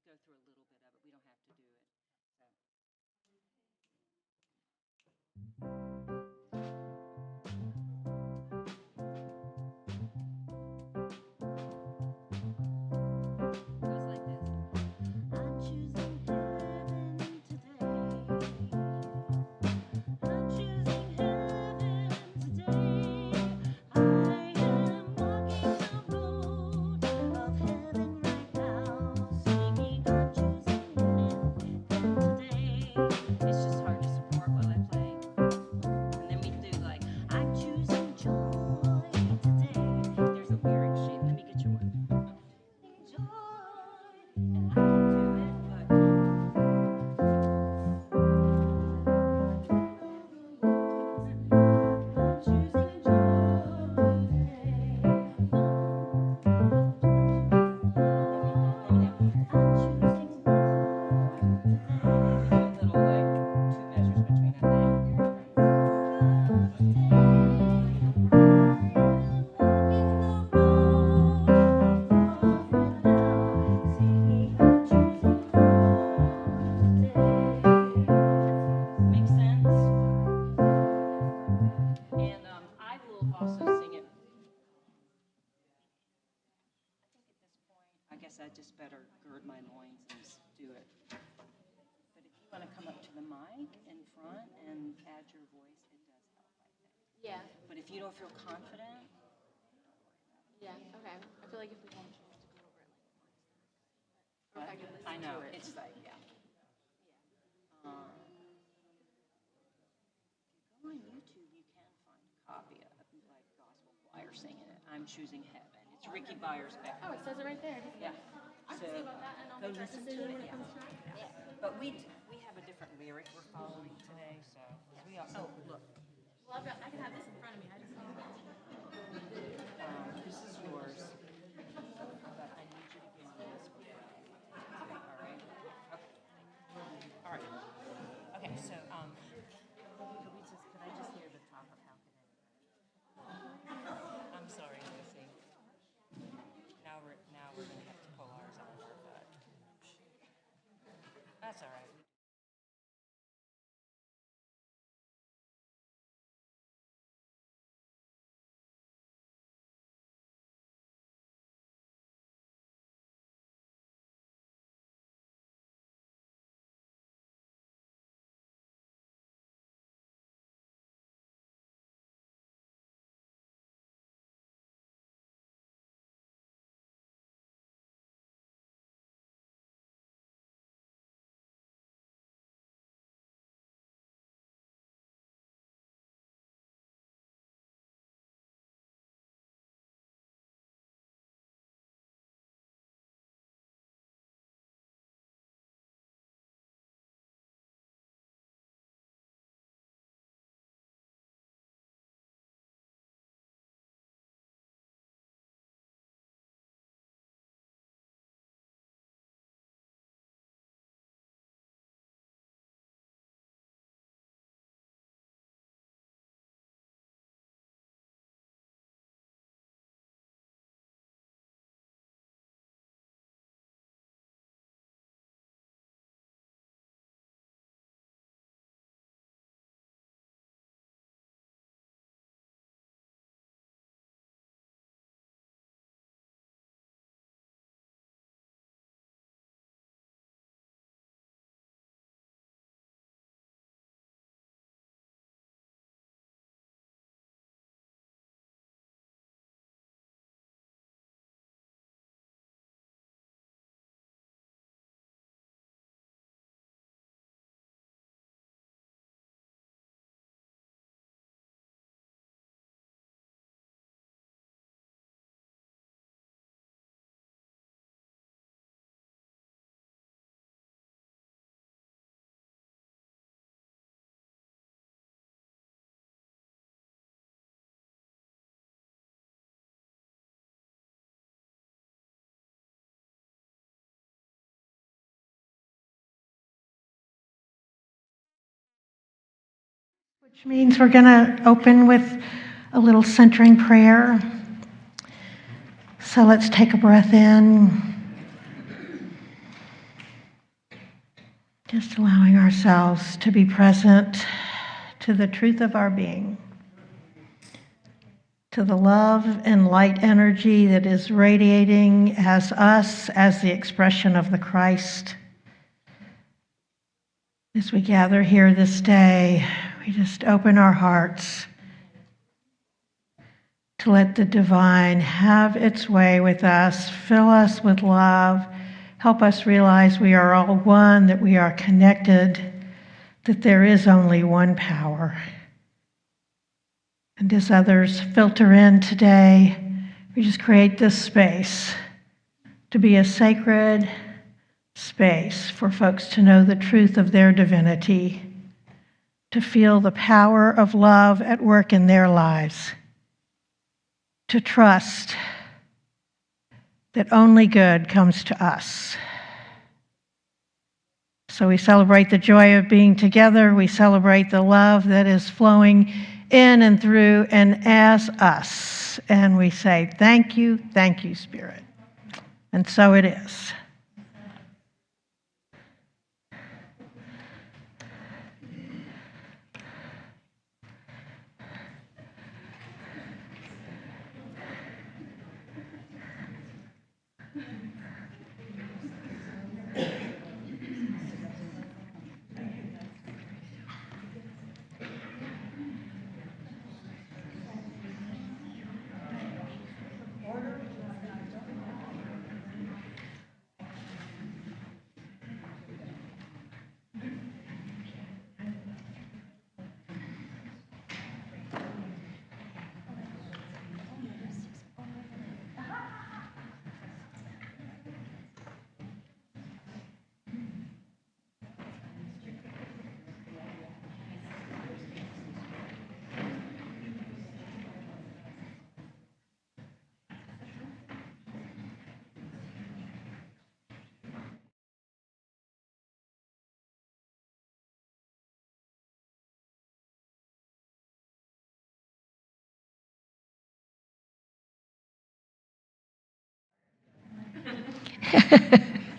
go through a little bit of it. We don't have to do it. So. Goes like this. I'm choosing heaven today. I'm choosing heaven today. I am walking the road of heaven right now, singing I'm choosing heaven today. It's just hard to support while I play. And then we do like, I'm choosing joy today. There's a lyric sheet. Let me get you one. Joy. And I can do it, but I'm choosing joy Makes sense? And I will also sing it. I guess I just better gird my loins and do it. But if you want to come up to the mic in front and add your voice, it does help, I think. Yeah. But if you don't feel confident, yeah, okay. I feel like if we want to go over it like once, or if I can listen I know to it. it's like yeah. If you go on YouTube, you can find a copy of like gospel choir singing it. I'm choosing heaven. It's Ricky Byers back. Oh, it says it right there. Yeah. I can see about that, and I'll Go make that listen decision to when it. it comes time. Yeah. But we have a different lyric we're following today, so we also look. Well, I can have this in front of me. I just need This is yours, but I need you to give me this one. All right. Okay. All right. Okay. So could I just hear the top of how can I? I'm sorry, Lucy. Now we're gonna have to pull ours over, but that's all right. Which means we're going to open with a little centering prayer. So let's take a breath in Just allowing ourselves to be present to the truth of our being, to the love and light energy that is radiating as us, as the expression of the Christ. As we gather here this day, we just open our hearts to let the divine have its way with us, fill us with love, help us realize we are all one, that we are connected, that there is only one power. And as others filter in today, we just create this space to be a sacred space for folks to know the truth of their divinity, to feel the power of love at work in their lives, to trust that only good comes to us. So we celebrate the joy of being together. We celebrate the love that is flowing in and through and as us. And we say, thank you, Spirit. And so it is.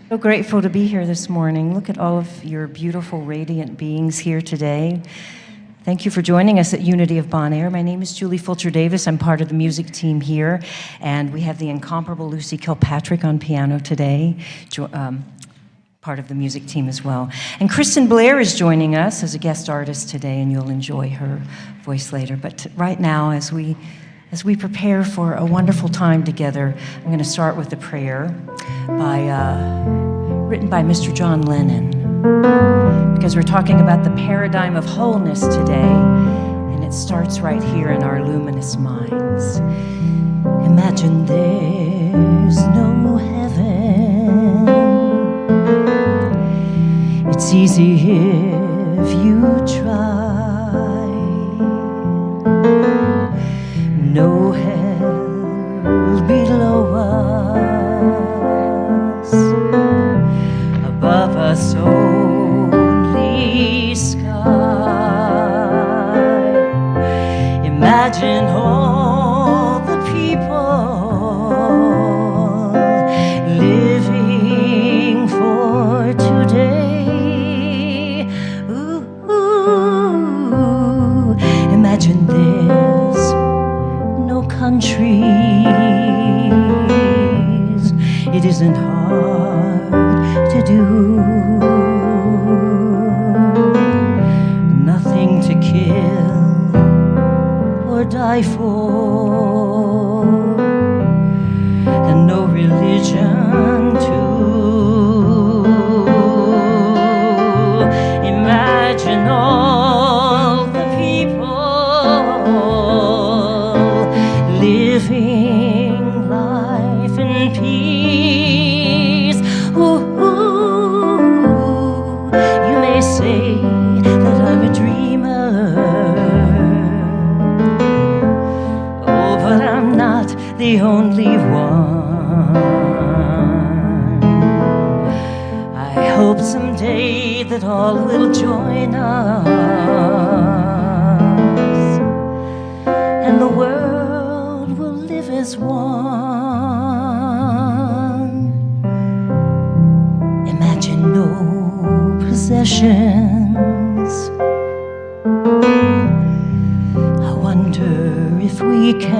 So grateful to be here this morning. Look at all of your beautiful, radiant beings here today. Thank you for joining us at Unity of Bon Air. My name is Julie Fulcher-Davis. I'm part of the music team here, and we have the incomparable Lucy Kilpatrick on piano today, part of the music team as well. And Kristen Blair is joining us as a guest artist today, and you'll enjoy her voice later. But right now, as we prepare for a wonderful time together, I'm going to start with a prayer written by Mr. John Lennon, because we're talking about the paradigm of wholeness today, and it starts right here in our luminous minds. Imagine there's no heaven. It's easy if you try. No hell below us, above us only sky. Imagine all the people living for today. Ooh, imagine there's no countries. It isn't hard to do. Nothing to kill or die for, and no religion too. Imagine all the people living life in peace. Ooh, you may say that I'm a dreamer. Oh, but I'm not the only one. I hope someday that all will join us, and the world will live as one. Imagine no possessions. possessions. I wonder if we can.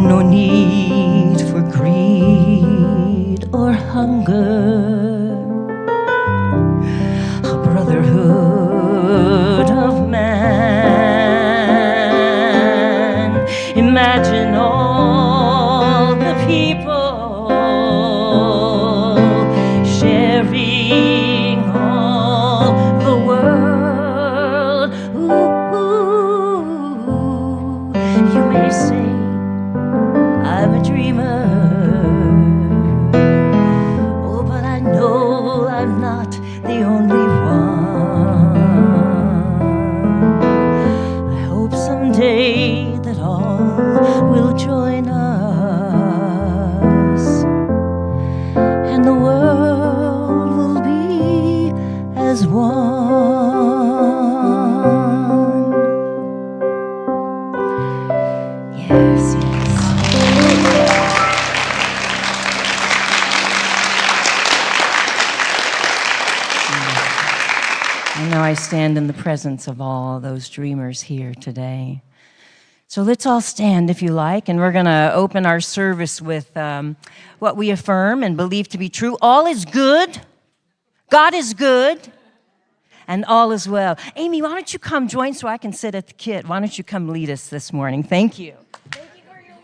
No need for greed or hunger. A brotherhood of man. Imagine all the people sharing all the world. Ooh, you may say I'm a dreamer. Oh, but I know I'm not the only one. I hope someday that all will join us, and the world will be as one. Yes, yes. I know I stand in the presence of all those dreamers here today. So let's all stand if you like, and we're going to open our service with what we affirm and believe to be true. All is good. God is good. And all is well. Amy, why don't you come join so I can sit at the kit? Why don't you come lead us this morning? Thank you. Thank you for your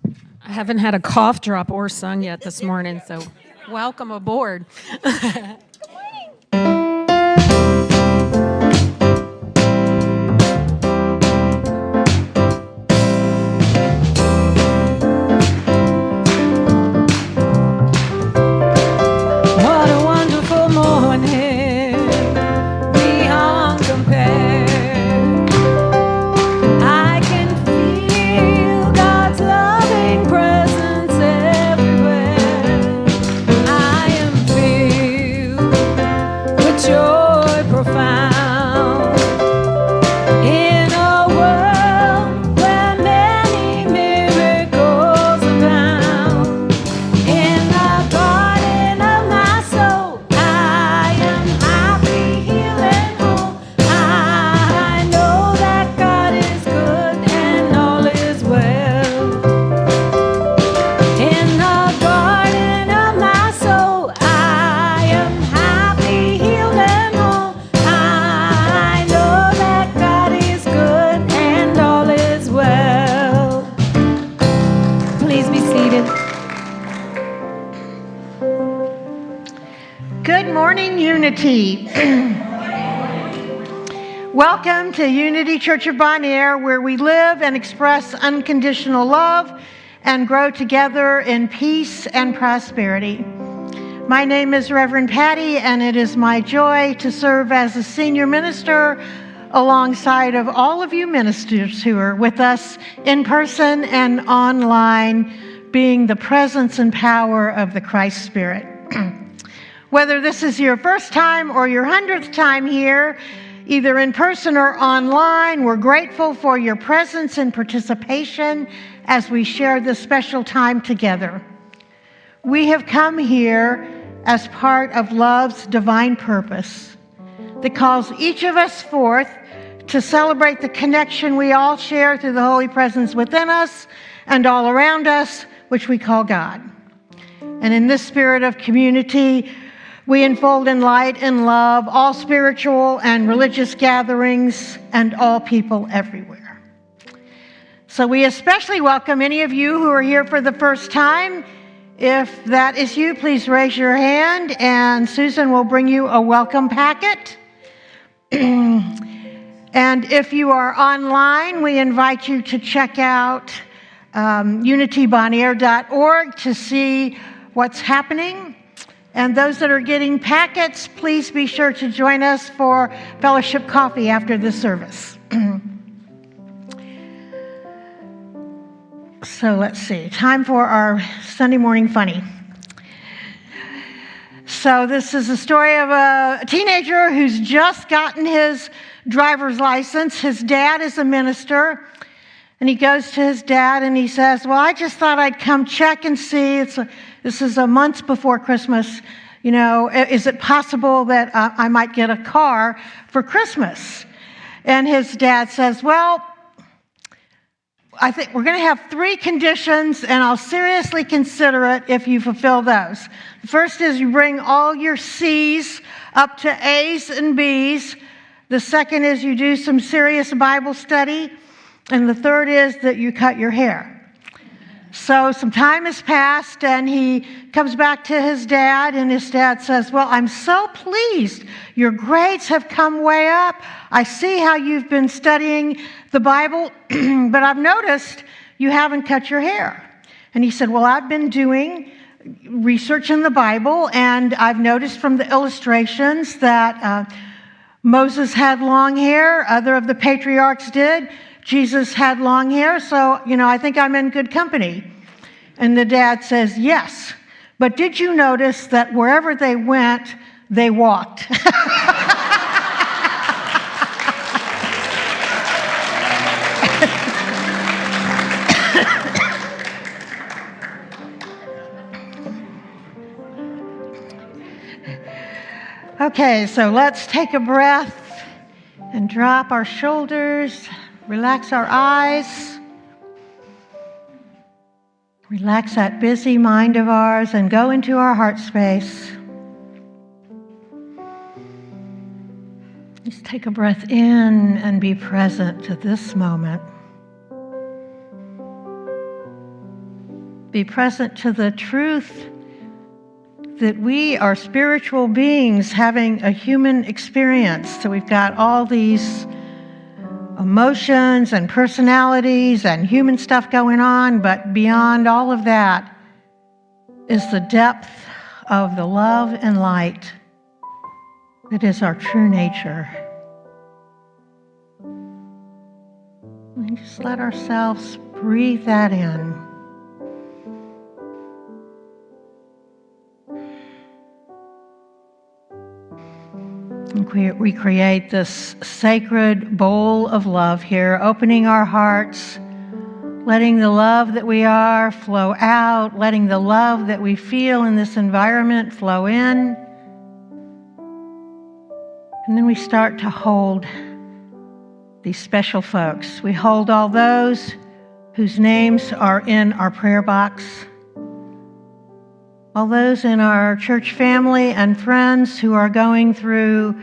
willingness. I haven't had a cough drop or sung yet this morning, so welcome aboard. What a wonderful morning, beyond compare. I can feel God's loving presence everywhere. I am filled with joy profound in a world where many miracles abound. In the garden of my soul, I am happy, healed, and whole. I know that God is good and all is well. In the garden of my soul, I am happy, healed, and whole. I know that God is good and all is well. Please be seated. Good morning, Unity. Welcome to Unity Church of Bon Air, where we live and express unconditional love and grow together in peace and prosperity. My name is Reverend Patty, and it is my joy to serve as a senior minister alongside of all of you ministers who are with us in person and online, being the presence and power of the Christ Spirit. Whether this is your first time or your 100th time here, either in person or online, we're grateful for your presence and participation as we share this special time together. We have come here as part of love's divine purpose that calls each of us forth to celebrate the connection we all share through the holy presence within us and all around us, which we call God. And in this spirit of community, we unfold in light and love all spiritual and religious gatherings and all people everywhere. So we especially welcome any of you who are here for the first time. If that is you, please raise your hand and Susan will bring you a welcome packet. And if you are online, we invite you to check out unitybonair.org to see what's happening. And those that are getting packets, please be sure to join us for fellowship coffee after the service. So let's see, time for our Sunday morning funny. So this is a story of a teenager who's just gotten his driver's license. His dad is a minister, And he goes to his dad and he says, well, I just thought I'd come check and see. This is a month before Christmas. You know, is it possible that I might get a car for Christmas? And his dad says, well, I think we're going to have 3 conditions, and I'll seriously consider it if you fulfill those. The first is you bring all your C's up to A's and B's. The second is you do some serious Bible study. And the third is that you cut your hair. So some time has passed, and he comes back to his dad, and his dad says, well, I'm so pleased. Your grades have come way up. I see how you've been studying the Bible, but I've noticed you haven't cut your hair. And he said, well, I've been doing research in the Bible, and I've noticed from the illustrations that Moses had long hair, other of the patriarchs did. Jesus had long hair, so, I think I'm in good company. And the dad says, yes, but did you notice that wherever they went, they walked? Okay, so let's take a breath and drop our shoulders. Relax our eyes. Relax that busy mind of ours and go into our heart space. Just take a breath in and be present to this moment. Be present to the truth that we are spiritual beings having a human experience. So we've got all these emotions and personalities and human stuff going on, but beyond all of that is the depth of the love and light that is our true nature. And just let ourselves breathe that in. We create this sacred bowl of love here, opening our hearts, letting the love that we are flow out, letting the love that we feel in this environment flow in. And then we start to hold these special folks. We hold all those whose names are in our prayer box, all those in our church family and friends who are going through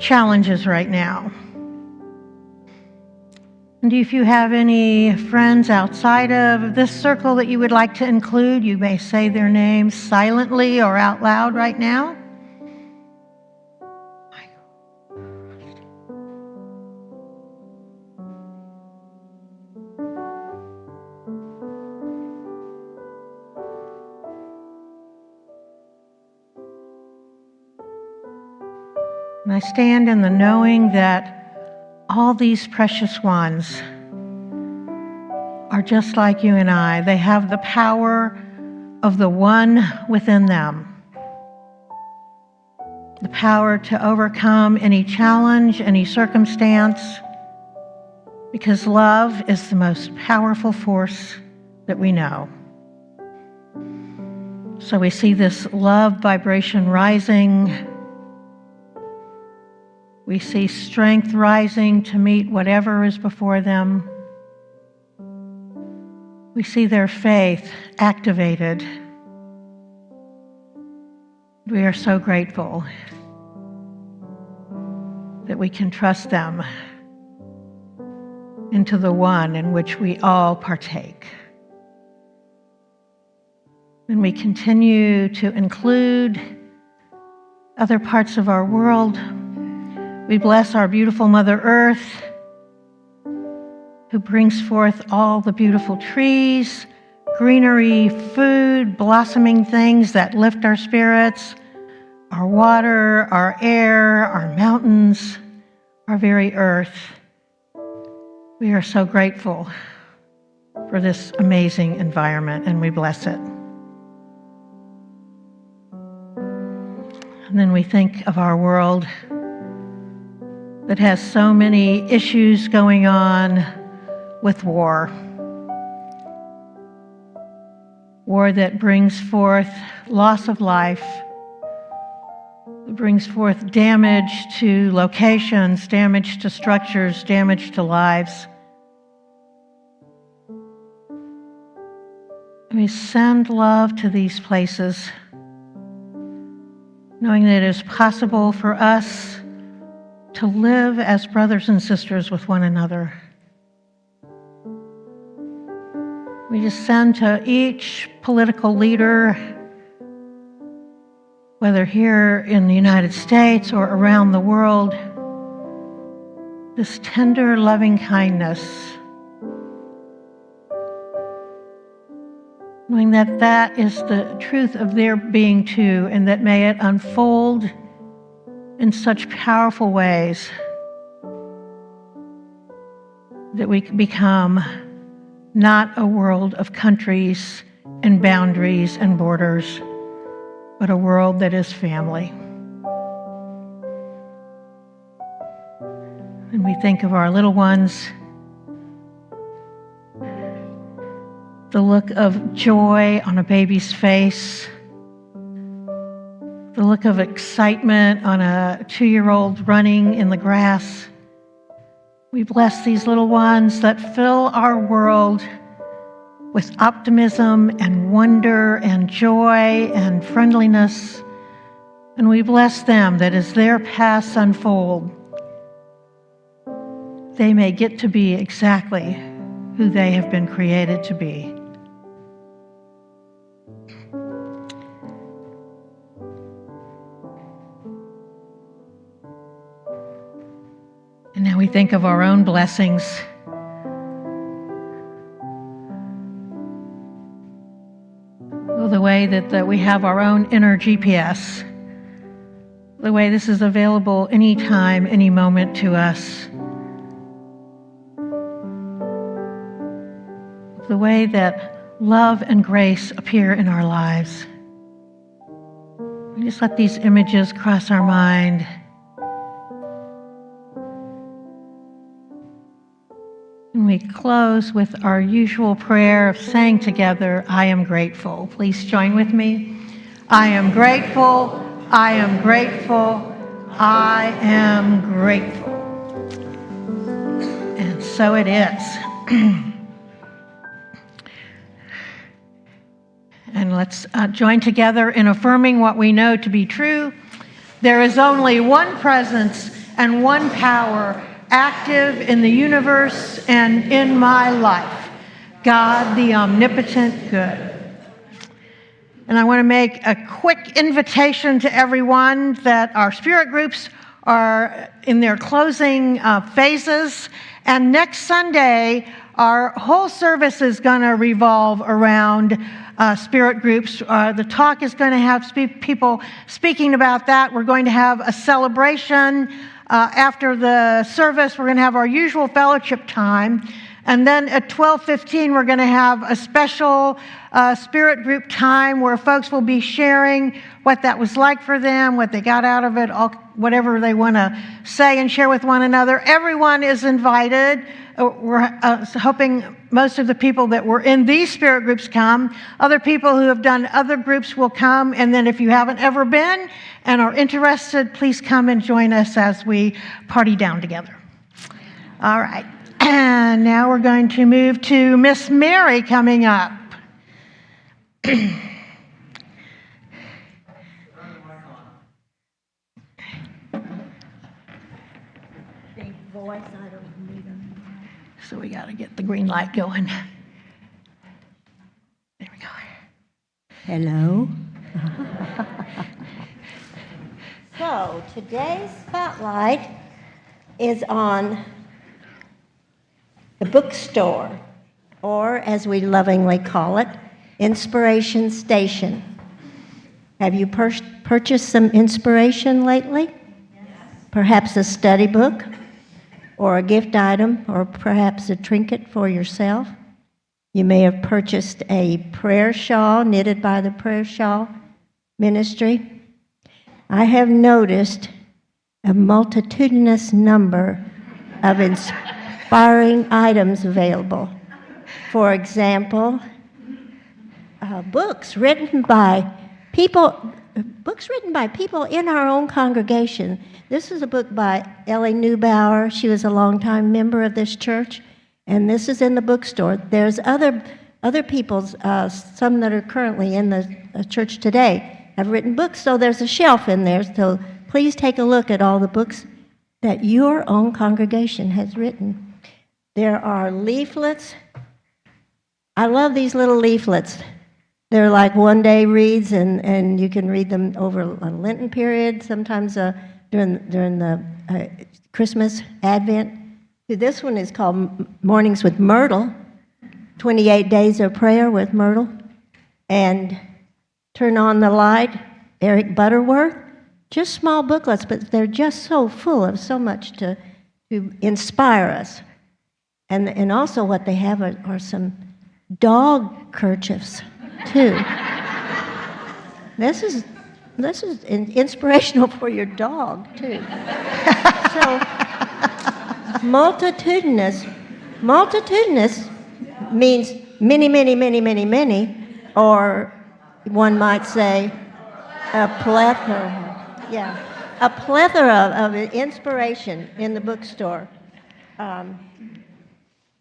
challenges right now. And if you have any friends outside of this circle that you would like to include, you may say their names silently or out loud right now. And I stand in the knowing that all these precious ones are just like you and I. They have the power of the one within them. The power to overcome any challenge, any circumstance, because love is the most powerful force that we know. So we see this love vibration rising. We see strength rising to meet whatever is before them. We see their faith activated. We are so grateful that we can trust them into the one in which we all partake. And we continue to include other parts of our world. We bless our beautiful Mother Earth, who brings forth all the beautiful trees, greenery, food, blossoming things that lift our spirits, our water, our air, our mountains, our very earth. We are so grateful for this amazing environment, and we bless it. And then we think of our world that has so many issues going on, with war. War that brings forth loss of life, that brings forth damage to locations, damage to structures, damage to lives. And we send love to these places, knowing that it is possible for us to live as brothers and sisters with one another. We just send to each political leader, whether here in the United States or around the world, this tender, loving kindness, knowing that that is the truth of their being too, and that may it unfold in such powerful ways that we can become not a world of countries and boundaries and borders, but a world that is family. And we think of our little ones, the look of joy on a baby's face, the look of excitement on a 2-year-old running in the grass. We bless these little ones that fill our world with optimism and wonder and joy and friendliness. And we bless them that as their paths unfold, they may get to be exactly who they have been created to be. And now we think of our own blessings. The way that we have our own inner GPS. The way this is available anytime, any moment to us. The way that love and grace appear in our lives. We just let these images cross our mind. And we close with our usual prayer of saying together, I am grateful. Please join with me. I am grateful, I am grateful, I am grateful. And so it is. And let's join together in affirming what we know to be true. There is only one presence and one power active in the universe and in my life, God the omnipotent good. And I want to make a quick invitation to everyone that our spirit groups are in their closing phases. And next Sunday, our whole service is going to revolve around spirit groups. The talk is going to have people speaking about that. We're going to have a celebration. After the service, we're going to have our usual fellowship time. And then at 12:15, we're going to have a special spirit group time where folks will be sharing what that was like for them, what they got out of it, whatever they want to say and share with one another. Everyone is invited. We're hoping most of the people that were in these spirit groups come. Other people who have done other groups will come. And then if you haven't ever been and are interested, please come and join us as we party down together. All right. And now we're going to move to Miss Mary coming up. Big voice, I don't need them. So we got to get the green light going. There we go. Hello. So today's spotlight is on the bookstore, or as we lovingly call it, Inspiration Station. Have you purchased some inspiration lately? Yes. Perhaps a study book, or a gift item, or perhaps a trinket for yourself. You may have purchased a prayer shawl knitted by the Prayer Shawl Ministry. I have noticed a multitudinous number of inspiring inspiring items available. For example, books written by people in our own congregation. This is a book by Ellie Neubauer. She was a longtime member of this church, and this is in the bookstore. There's other people's, some that are currently in the church today, have written books, so there's a shelf in there. So please take a look at all the books that your own congregation has written. There are leaflets. I love these little leaflets. They're like one-day reads, and you can read them over a Lenten period, sometimes during the Christmas, Advent. This one is called Mornings with Myrtle, 28 Days of Prayer with Myrtle, and Turn on the Light, Eric Butterworth. Just small booklets, but they're just so full of so much to inspire us. And also what they have are some dog kerchiefs, too. This is inspirational for your dog, too. So, multitudinous means many, many, many, many, many, or one might say a plethora. Yeah, a plethora of inspiration in the bookstore.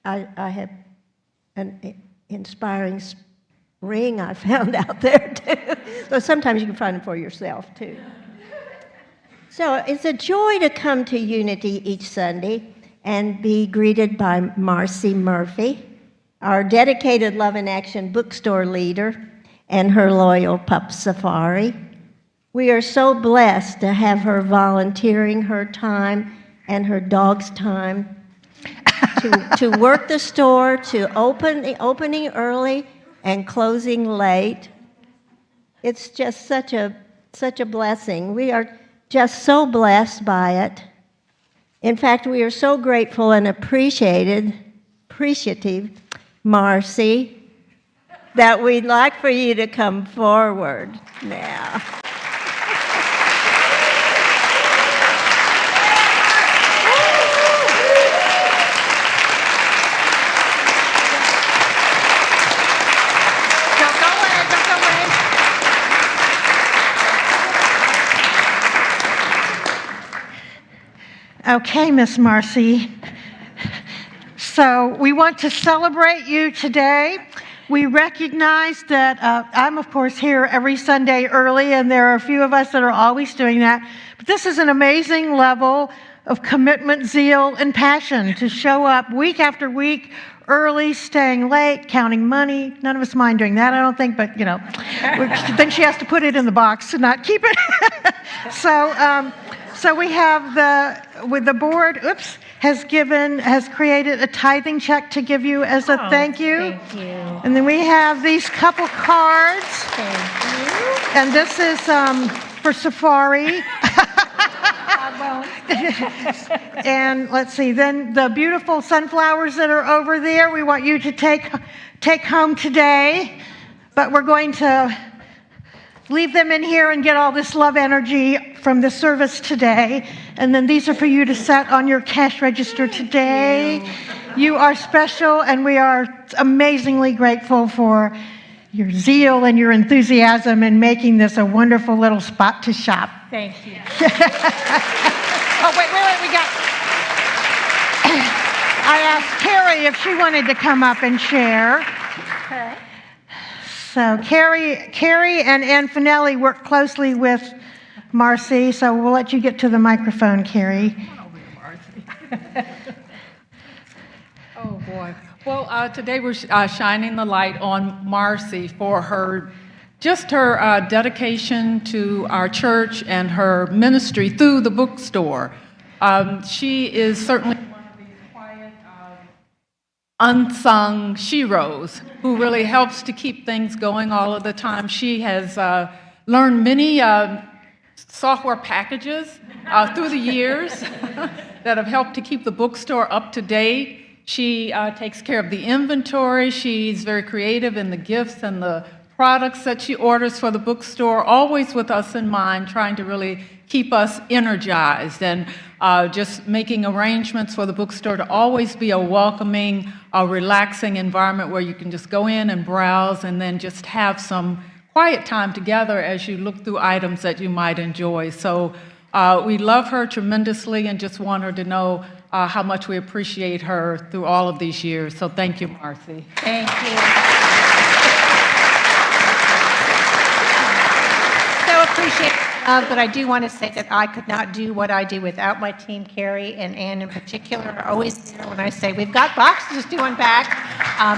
I have an inspiring ring I found out there, too. So sometimes you can find them for yourself, too. So it's a joy to come to Unity each Sunday and be greeted by Marcy Murphy, our dedicated Love in Action bookstore leader, and her loyal pup Safari. We are so blessed to have her volunteering her time and her dog's time to work the store, to opening early and closing late. It's just such a blessing. We are just so blessed by it. In fact, we are so grateful and appreciative, Marcy, that we'd like for you to come forward now. Okay, Miss Marcy. So we want to celebrate you today. We recognize that I'm, of course, here every Sunday early, and there are a few of us that are always doing that. But this is an amazing level of commitment, zeal, and passion to show up week after week, early, staying late, counting money. None of us mind doing that, I don't think, but, you know, then she has to put it in the box and not keep it. So we have the board, has created a tithing check to give you as a thank you. Thank you. And then we have these couple cards. Thank you. And this is for Safari. And let's see, then the beautiful sunflowers that are over there, we want you to take home today. But we're going to leave them in here and get all this love energy from the service today. And then these are for you to set on your cash register today. You are special, and we are amazingly grateful for your zeal and your enthusiasm in making this a wonderful little spot to shop. Thank you. Oh, wait, we got... I asked Carrie if she wanted to come up and share. Okay. So Carrie and Ann Finelli work closely with Marcy, so we'll let you get to the microphone, Carrie. Oh, boy. Well, today we're shining the light on Marcy for her dedication to our church and her ministry through the bookstore. She is certainly one of these quiet, unsung sheroes who really helps to keep things going all of the time. She has learned many software packages through the years that have helped to keep the bookstore up to date. She takes care of the inventory. She's very creative in the gifts and the products that she orders for the bookstore, always with us in mind, trying to really keep us energized and just making arrangements for the bookstore to always be a welcoming, relaxing environment where you can just go in and browse and then just have some quiet time together as you look through items that you might enjoy. So we love her tremendously and just want her to know how much we appreciate her through all of these years. So thank you, Marcy. Thank you. So appreciate love, but I do want to say that I could not do what I do without my team, Carrie and Ann in particular, are always there when I say, we've got boxes to unpack.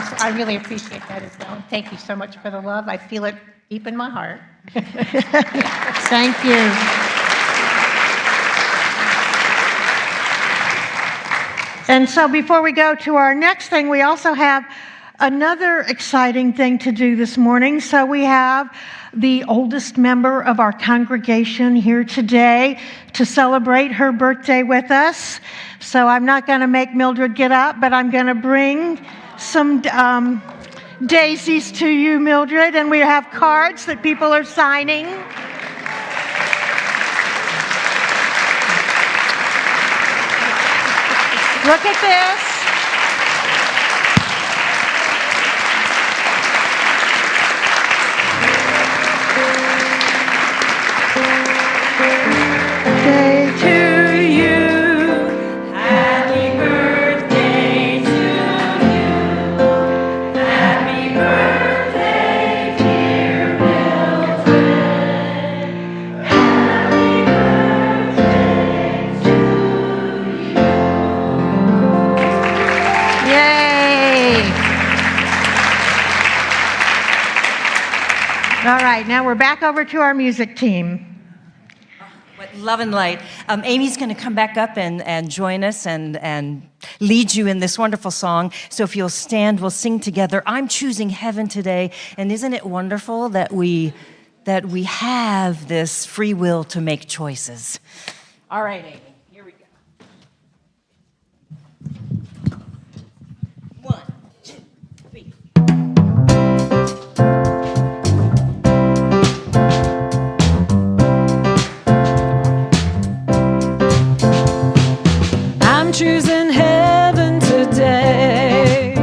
So I really appreciate that as well. Thank you so much for the love. I feel it deep in my heart. Thank you. And so before we go to our next thing, we also have another exciting thing to do this morning. So we have the oldest member of our congregation here today to celebrate her birthday with us. So I'm not going to make Mildred get up, but I'm going to bring some daisies to you, Mildred, and we have cards that people are signing. Look at this. Birthday to you. Happy birthday to you. Happy birthday, dear Mildred. Happy birthday to you. Yay! All right, now we're back over to our music team. What love and light. Amy's going to come back up and join us and lead you in this wonderful song. So if you'll stand, we'll sing together. I'm choosing heaven today. And isn't it wonderful that we have this free will to make choices? All right, Amy, here we go. 1, 2, 3. I'm choosing heaven today.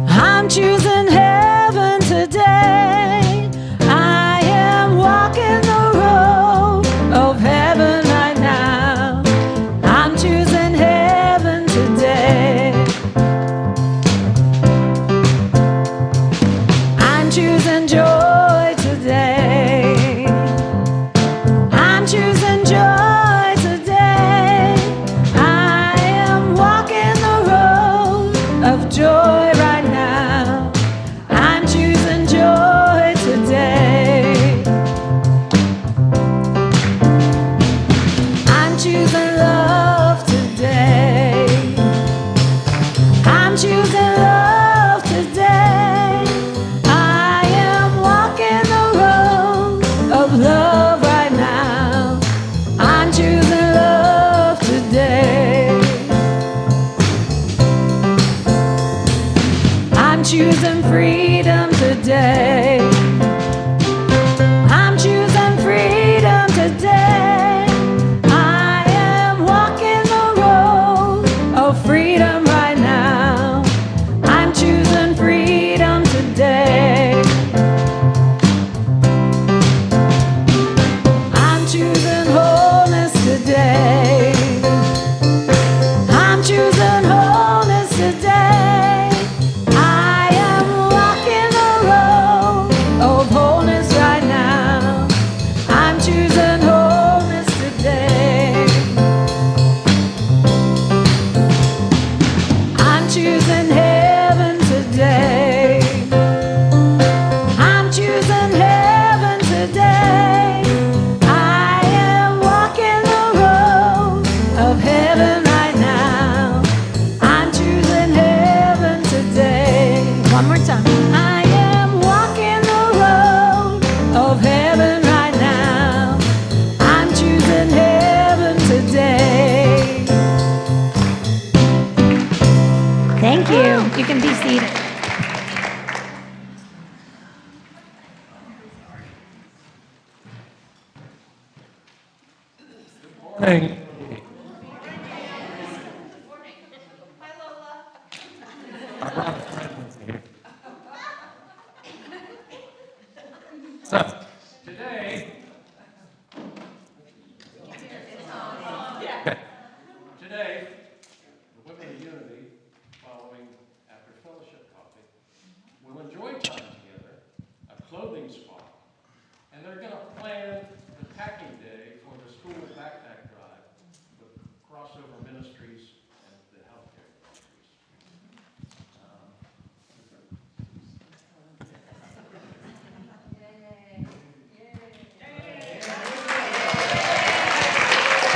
I'm choosing heaven today. I am walking the road of heaven right now. I'm choosing heaven today. I'm choosing joy today. I'm choosing joy today. I am walking the road of joy right now. I'm choosing joy today. I'm choosing love today. I'm choosing love today. I am walking the road of love right now. I'm choosing love today. I'm choosing freedom today. I'm choosing freedom today. I am walking the road of freedom right now. I'm choosing freedom today. I'm choosing wholeness today. I'm choosing wholeness today. I am walking the road of wholeness right now. I'm choosing wholeness today. I'm choosing heaven today. I'm choosing heaven today. I am walking the road of heaven right now. I'm choosing heaven today. One more time. I am walking the road of heaven right now. I'm choosing heaven today. Thank you. You can be seated. morning. I brought a friend with me. So, today, okay. Today, the Women of Unity, following after fellowship coffee, will enjoy time together, a clothing swap, and they're going to plan the packing day for the school backpack drive with crossover ministries and the healthcare ministries.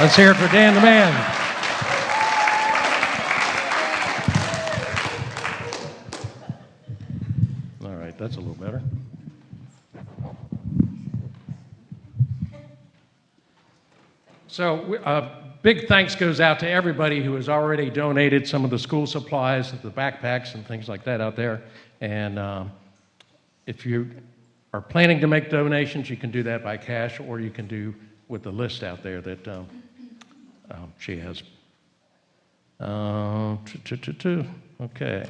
Let's hear it for Dan the Man. All right, that's a little better. So, big thanks goes out to everybody who has already donated some of the school supplies, the backpacks and things like that out there. And if you are planning to make donations, you can do that by cash, or you can do with the list out there that she has. Okay.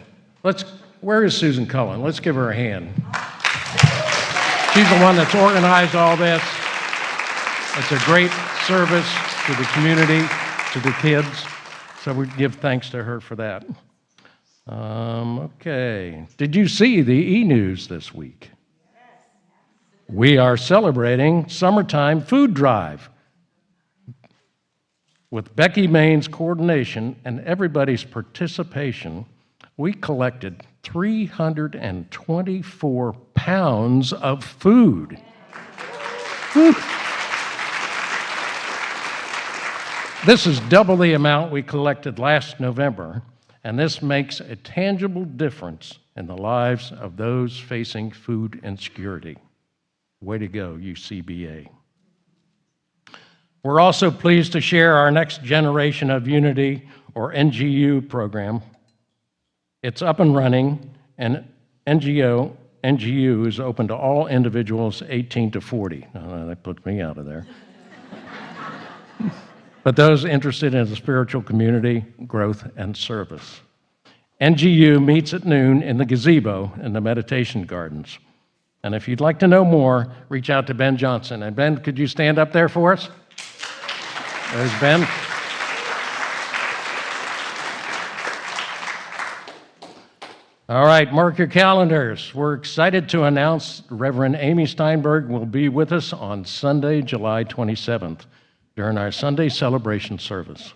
Where is Susan Cullen? Let's give her a hand. She's the one that's organized all this. It's a great service to the community, to the kids. So we give thanks to her for that. Okay. Did you see the e-news this week? We are celebrating Summertime Food Drive. With Becky Main's coordination and everybody's participation, we collected 324 pounds of food. Whew. This is double the amount we collected last November, and this makes a tangible difference in the lives of those facing food insecurity. Way to go, UCBA. We're also pleased to share our Next Generation of Unity, or NGU, program. It's up and running, and NGU is open to all individuals 18 to 40. That put me out of there. But those interested in the spiritual community, growth, and service. NGU meets at noon in the gazebo in the meditation gardens. And if you'd like to know more, reach out to Ben Johnson. And Ben, could you stand up there for us? There's Ben. All right, mark your calendars. We're excited to announce Reverend Amy Steinberg will be with us on Sunday, July 27th, during our Sunday celebration service.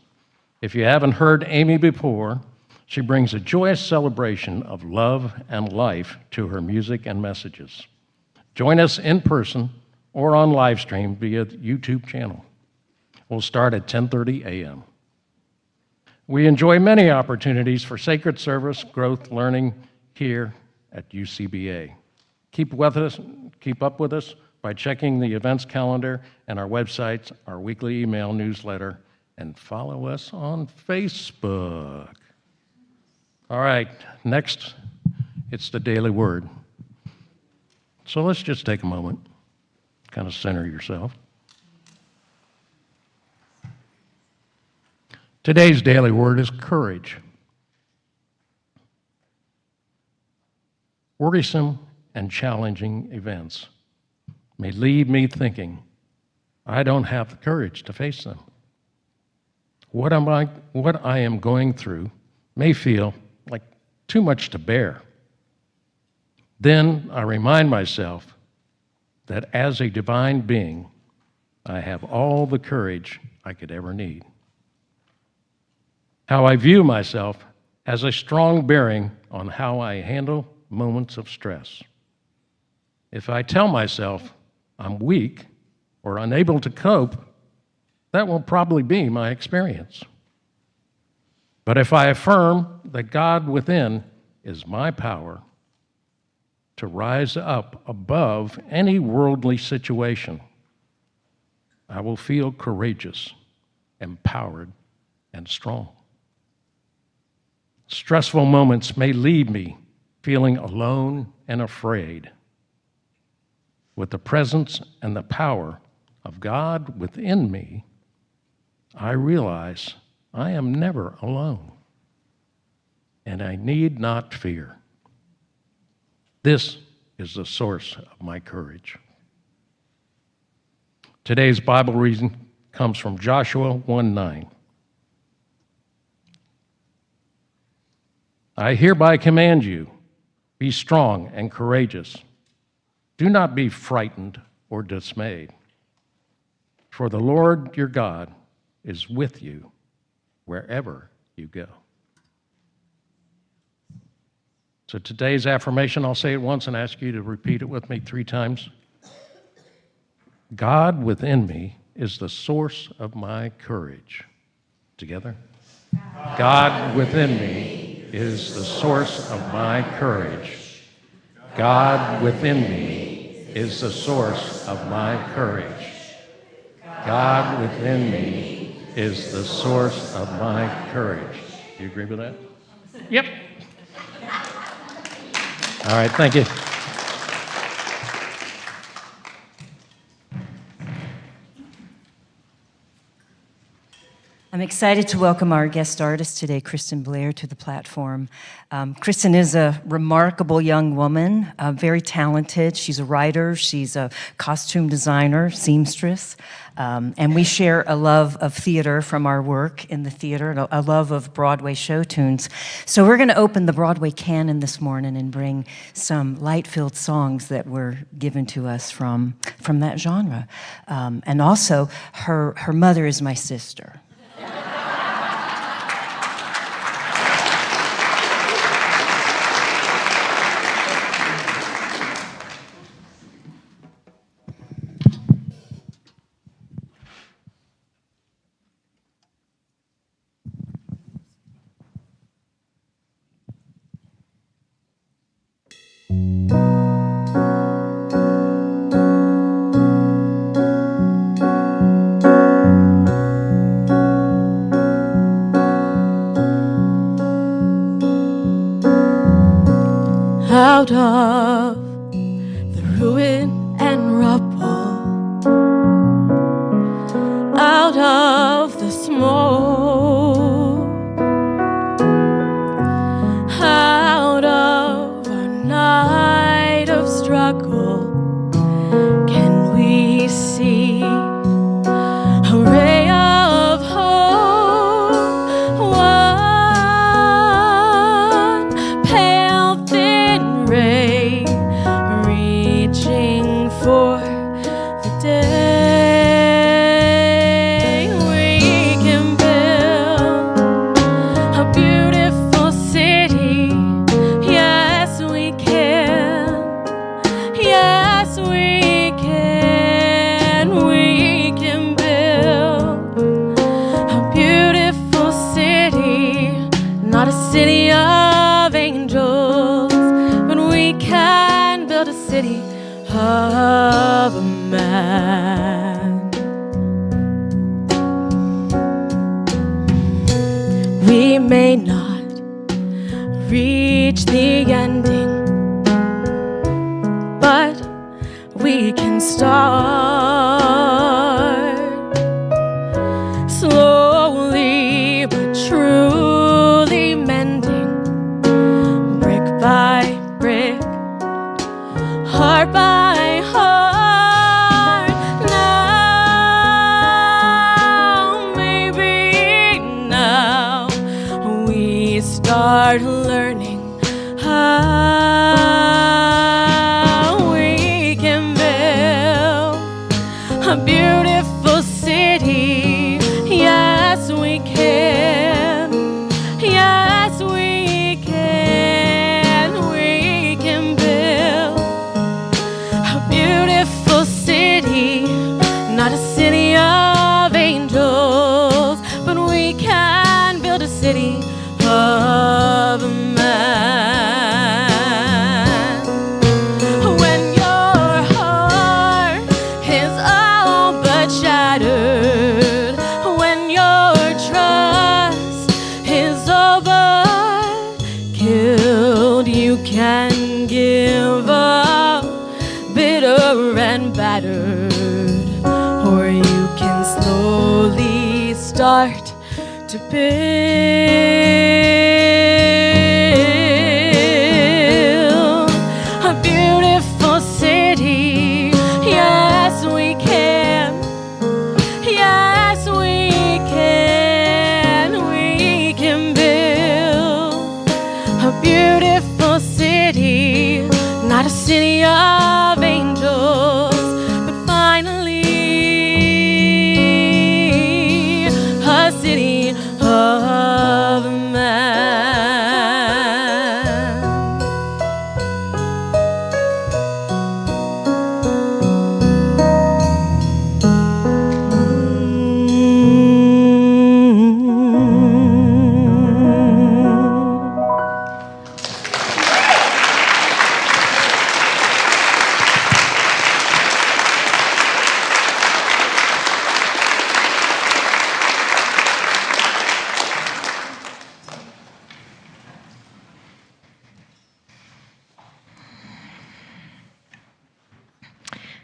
If you haven't heard Amy before, she brings a joyous celebration of love and life to her music and messages. Join us in person or on live stream via the YouTube channel. We'll start at 10:30 a.m. We enjoy many opportunities for sacred service, growth, learning here at UCBA. Keep up with us by checking the events calendar and our websites, our weekly email newsletter, and follow us on Facebook. All right, next, it's the Daily Word. So let's just take a moment, kind of center yourself. Today's daily word is courage. Worrisome and challenging events may leave me thinking, I don't have the courage to face them. What I am going through may feel like too much to bear. Then I remind myself that as a divine being, I have all the courage I could ever need. How I view myself has a strong bearing on how I handle moments of stress. If I tell myself I'm weak or unable to cope, that will probably be my experience. But if I affirm that God within is my power to rise up above any worldly situation, I will feel courageous, empowered, and strong. Stressful moments may leave me feeling alone and afraid. With the presence and the power of God within me, I realize I am never alone, and I need not fear. This is the source of my courage. Today's Bible reading comes from Joshua 1:9. I hereby command you, be strong and courageous. Do not be frightened or dismayed, for the Lord your God is with you wherever you go. So today's affirmation, I'll say it once and ask you to repeat it with me 3 times. God within me is the source of my courage. Together. God within me is the source of my courage. God within me is the source of my courage. God within me is the source of my courage. Do you agree with that? Yep. All right, thank you. I'm excited to welcome our guest artist today, Kristen Blair, to the platform. Kristen is a remarkable young woman, very talented. She's a writer, she's a costume designer, seamstress, and we share a love of theater from our work in the theater, and a love of Broadway show tunes. So we're going to open the Broadway canon this morning and bring some light-filled songs that were given to us from that genre. And also, her mother is my sister. Out of the ruin and rubble, out of the smoke, out of our night of struggle, can we see a ray of hope? One pale thin ray reaching for the day. We can build a beautiful city. Yes, we can. Yes, we can. We can build a beautiful city, not a city of angels, but we can build a city of a man. We may not reach the ending, but we can start slowly but truly mending, brick by brick, heart by heart. Now, maybe now, we start learning how we can build a beautiful city. Yes, we can. Yes, we can. We can build a beautiful city, not a city of angels, but we can build a city of a man. When your heart is all but shattered, when your trust is all but killed, you can give up bitter and battered, or you can slowly start start to build a beautiful city. Yes, we can. Yes, we can. We can build a beautiful city, not a city of angels, but finally a city of man.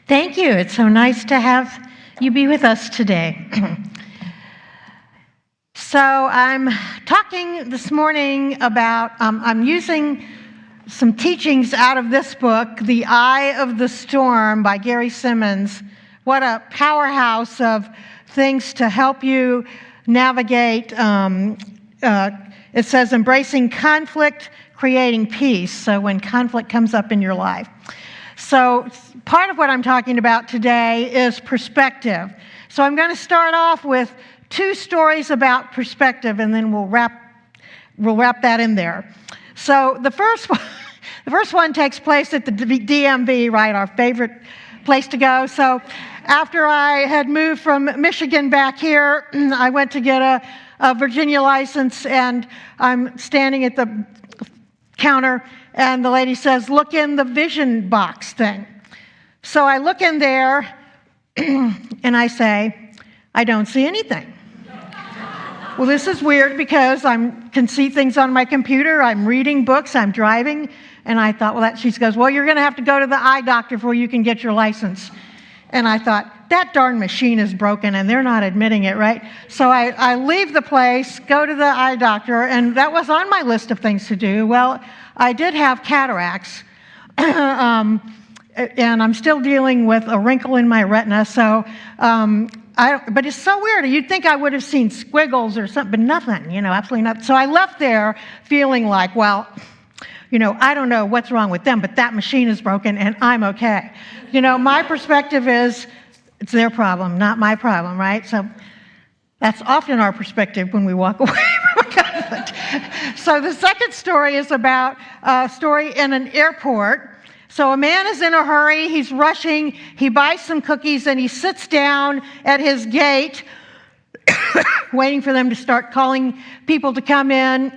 Thank you. It's so nice to have you be with us today. So I'm talking this morning about, I'm using some teachings out of this book, The Eye of the Storm by Gary Simmons. What a powerhouse of things to help you navigate. It says embracing conflict, creating peace. So when conflict comes up in your life. So part of what I'm talking about today is perspective. So I'm going to start off with 2 stories about perspective, and then we'll wrap that in there. So the first one takes place at the DMV, right, our favorite place to go. So after I had moved from Michigan back here, I went to get a Virginia license, and I'm standing at the counter, and the lady says, look in the vision box thing. So I look in there, and I say, I don't see anything. Well, this is weird because I can see things on my computer, I'm reading books, I'm driving, and I thought, well, she goes, well, you're going to have to go to the eye doctor before you can get your license. And I thought, that darn machine is broken, and they're not admitting it, right? So I leave the place, go to the eye doctor, and that was on my list of things to do. Well, I did have cataracts, and I'm still dealing with a wrinkle in my retina, so but it's so weird. You'd think I would have seen squiggles or something, but nothing, absolutely nothing. So I left there feeling like, well, I don't know what's wrong with them, but that machine is broken and I'm okay. My perspective is it's their problem, not my problem, right? So that's often our perspective when we walk away from a conflict. So the second story is about a story in an airport. So a man is in a hurry, he's rushing, he buys some cookies, and he sits down at his gate, waiting for them to start calling people to come in.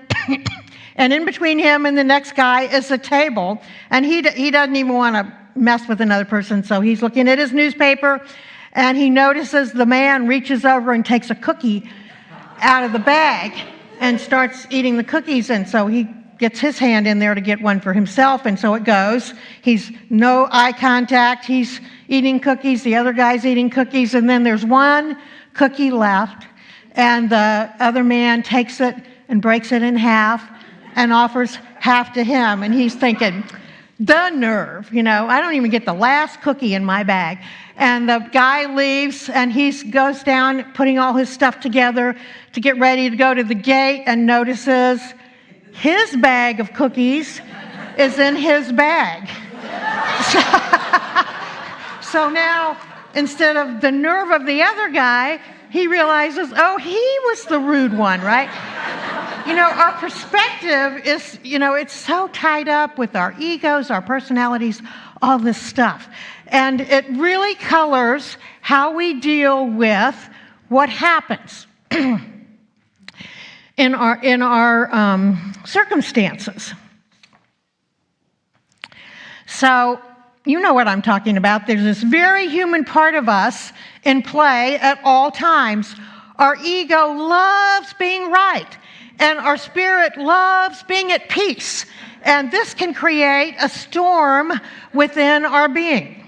And in between him and the next guy is a table, and he doesn't even want to mess with another person, so he's looking at his newspaper, and he notices the man reaches over and takes a cookie out of the bag and starts eating the cookies, and so he gets his hand in there to get one for himself, and so it goes. He's no eye contact, he's eating cookies, the other guy's eating cookies, and then there's one cookie left, and the other man takes it and breaks it in half and offers half to him, and he's thinking, the nerve, I don't even get the last cookie in my bag. And the guy leaves, and he goes down, putting all his stuff together to get ready to go to the gate, and notices his bag of cookies is in his bag. So now, instead of the nerve of the other guy, he realizes, oh, he was the rude one, right? Our perspective is, it's so tied up with our egos, our personalities, all this stuff. And it really colors how we deal with what happens in our circumstances. So, you know what I'm talking about. There's this very human part of us in play at all times. Our ego loves being right, and our spirit loves being at peace. And this can create a storm within our being.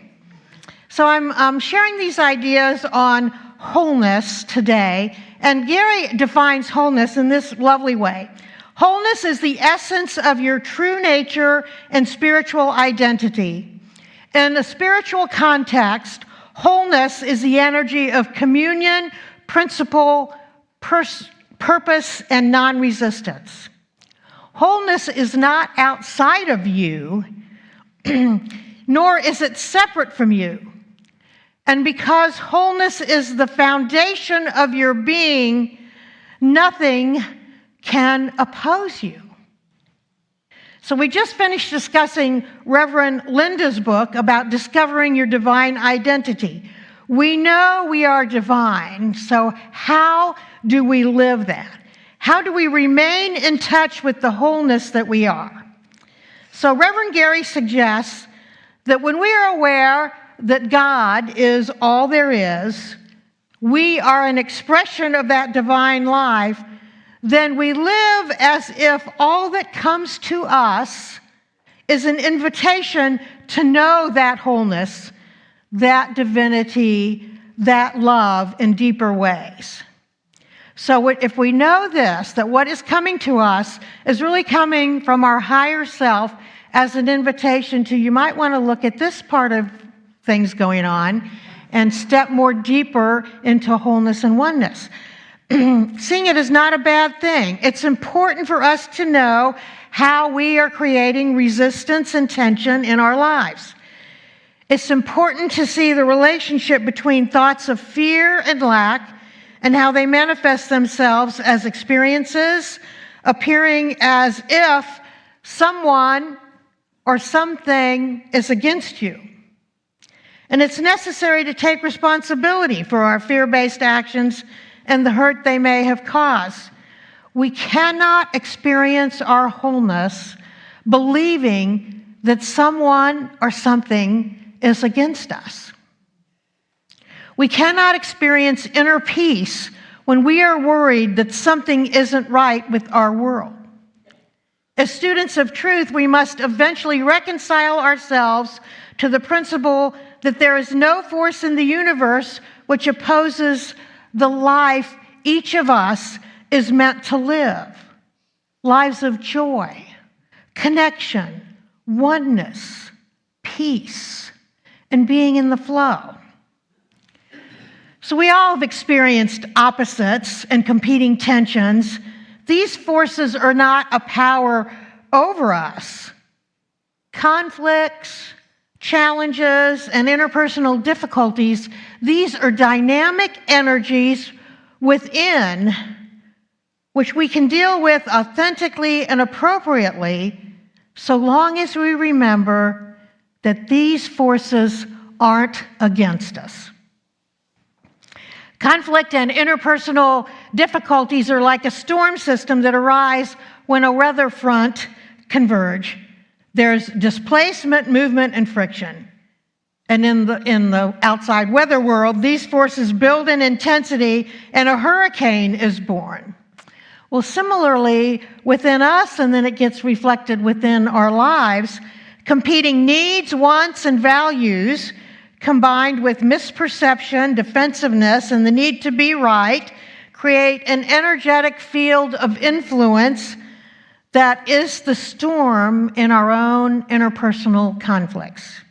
So I'm sharing these ideas on wholeness today, And Gary defines wholeness in this lovely way. Wholeness is the essence of your true nature and spiritual identity. In a spiritual context, wholeness is the energy of communion, principle, purpose, and non-resistance. Wholeness is not outside of you, nor is it separate from you. And because wholeness is the foundation of your being, nothing can oppose you. So we just finished discussing Reverend Linda's book about discovering your divine identity. We know we are divine, so how do we live that? How do we remain in touch with the wholeness that we are? So Reverend Gary suggests that when we are aware that God is all there is, we are an expression of that divine life, then we live as if all that comes to us is an invitation to know that wholeness, that divinity, that love in deeper ways. So if we know this, that what is coming to us is really coming from our higher self as an invitation to, you might want to look at this part of things going on and step more deeper into wholeness and oneness. Seeing it is not a bad thing. It's important for us to know how we are creating resistance and tension in our lives. It's important to see the relationship between thoughts of fear and lack and how they manifest themselves as experiences, appearing as if someone or something is against you. And it's necessary to take responsibility for our fear-based actions and the hurt they may have caused. We cannot experience our wholeness believing that someone or something is against us. We cannot experience inner peace when we are worried that something isn't right with our world. As students of truth, we must eventually reconcile ourselves to the principle that there is no force in the universe which opposes the life each of us is meant to live. Lives of joy, connection, oneness, peace, and being in the flow. So we all have experienced opposites and competing tensions. These forces are not a power over us. Conflicts, challenges, and interpersonal difficulties, these are dynamic energies within which we can deal with authentically and appropriately, so long as we remember that these forces aren't against us. Conflict and interpersonal difficulties are like a storm system that arise when a weather front converge. There's displacement, movement, and friction. And in the outside weather world, these forces build in intensity and a hurricane is born. Well, similarly, within us, and then it gets reflected within our lives, competing needs, wants, and values combined with misperception, defensiveness, and the need to be right create an energetic field of influence that is the storm in our own interpersonal conflicts.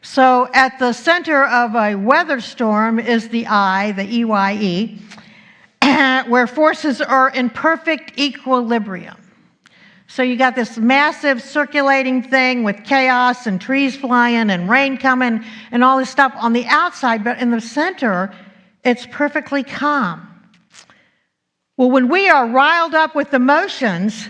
So at the center of a weather storm is the I, the EYE, where forces are in perfect equilibrium. So you got this massive circulating thing with chaos and trees flying and rain coming and all this stuff on the outside, but in the center, it's perfectly calm. Well, when we are riled up with emotions,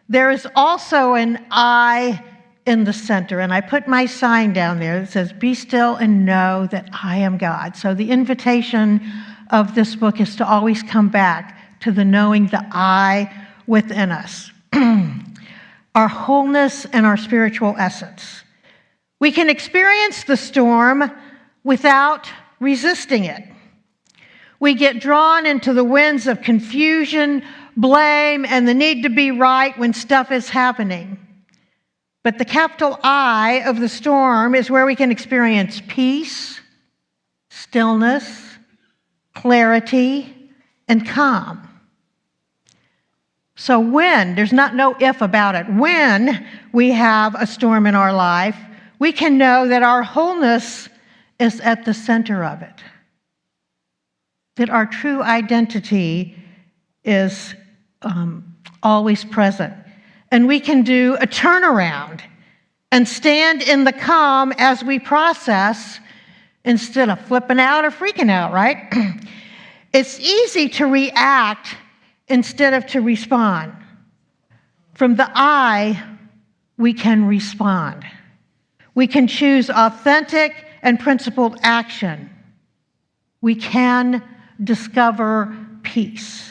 there is also an I in the center. And I put my sign down there that says, "Be still and know that I am God." So the invitation of this book is to always come back to the knowing the I within us. Our wholeness and our spiritual essence. We can experience the storm without resisting it. We get drawn into the winds of confusion, blame, and the need to be right when stuff is happening. But the capital I of the storm is where we can experience peace, stillness, clarity, and calm. So there's no if about it, when we have a storm in our life, we can know that our wholeness is at the center of it, that our true identity is always present. And we can do a turnaround and stand in the calm as we process instead of flipping out or freaking out, right? It's easy to react instead of to respond. From the I, we can respond. We can choose authentic and principled action. We can discover peace.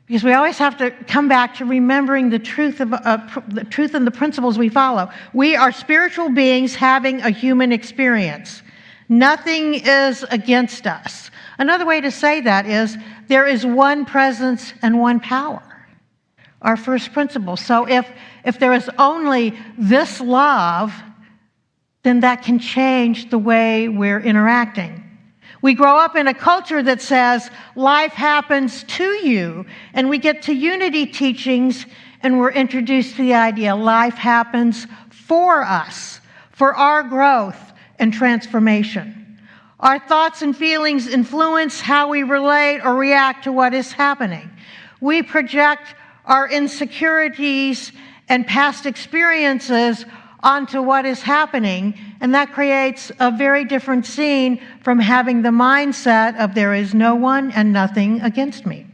Because we always have to come back to remembering the truth and the principles we follow. We are spiritual beings having a human experience. Nothing is against us. Another way to say that is there is one presence and one power. Our first principle. So if there is only this love, then that can change the way we're interacting. We grow up in a culture that says life happens to you, and we get to unity teachings and we're introduced to the idea life happens for us, for our growth and transformation. Our thoughts and feelings influence how we relate or react to what is happening. We project our insecurities and past experiences onto what is happening, and that creates a very different scene from having the mindset of there is no one and nothing against me.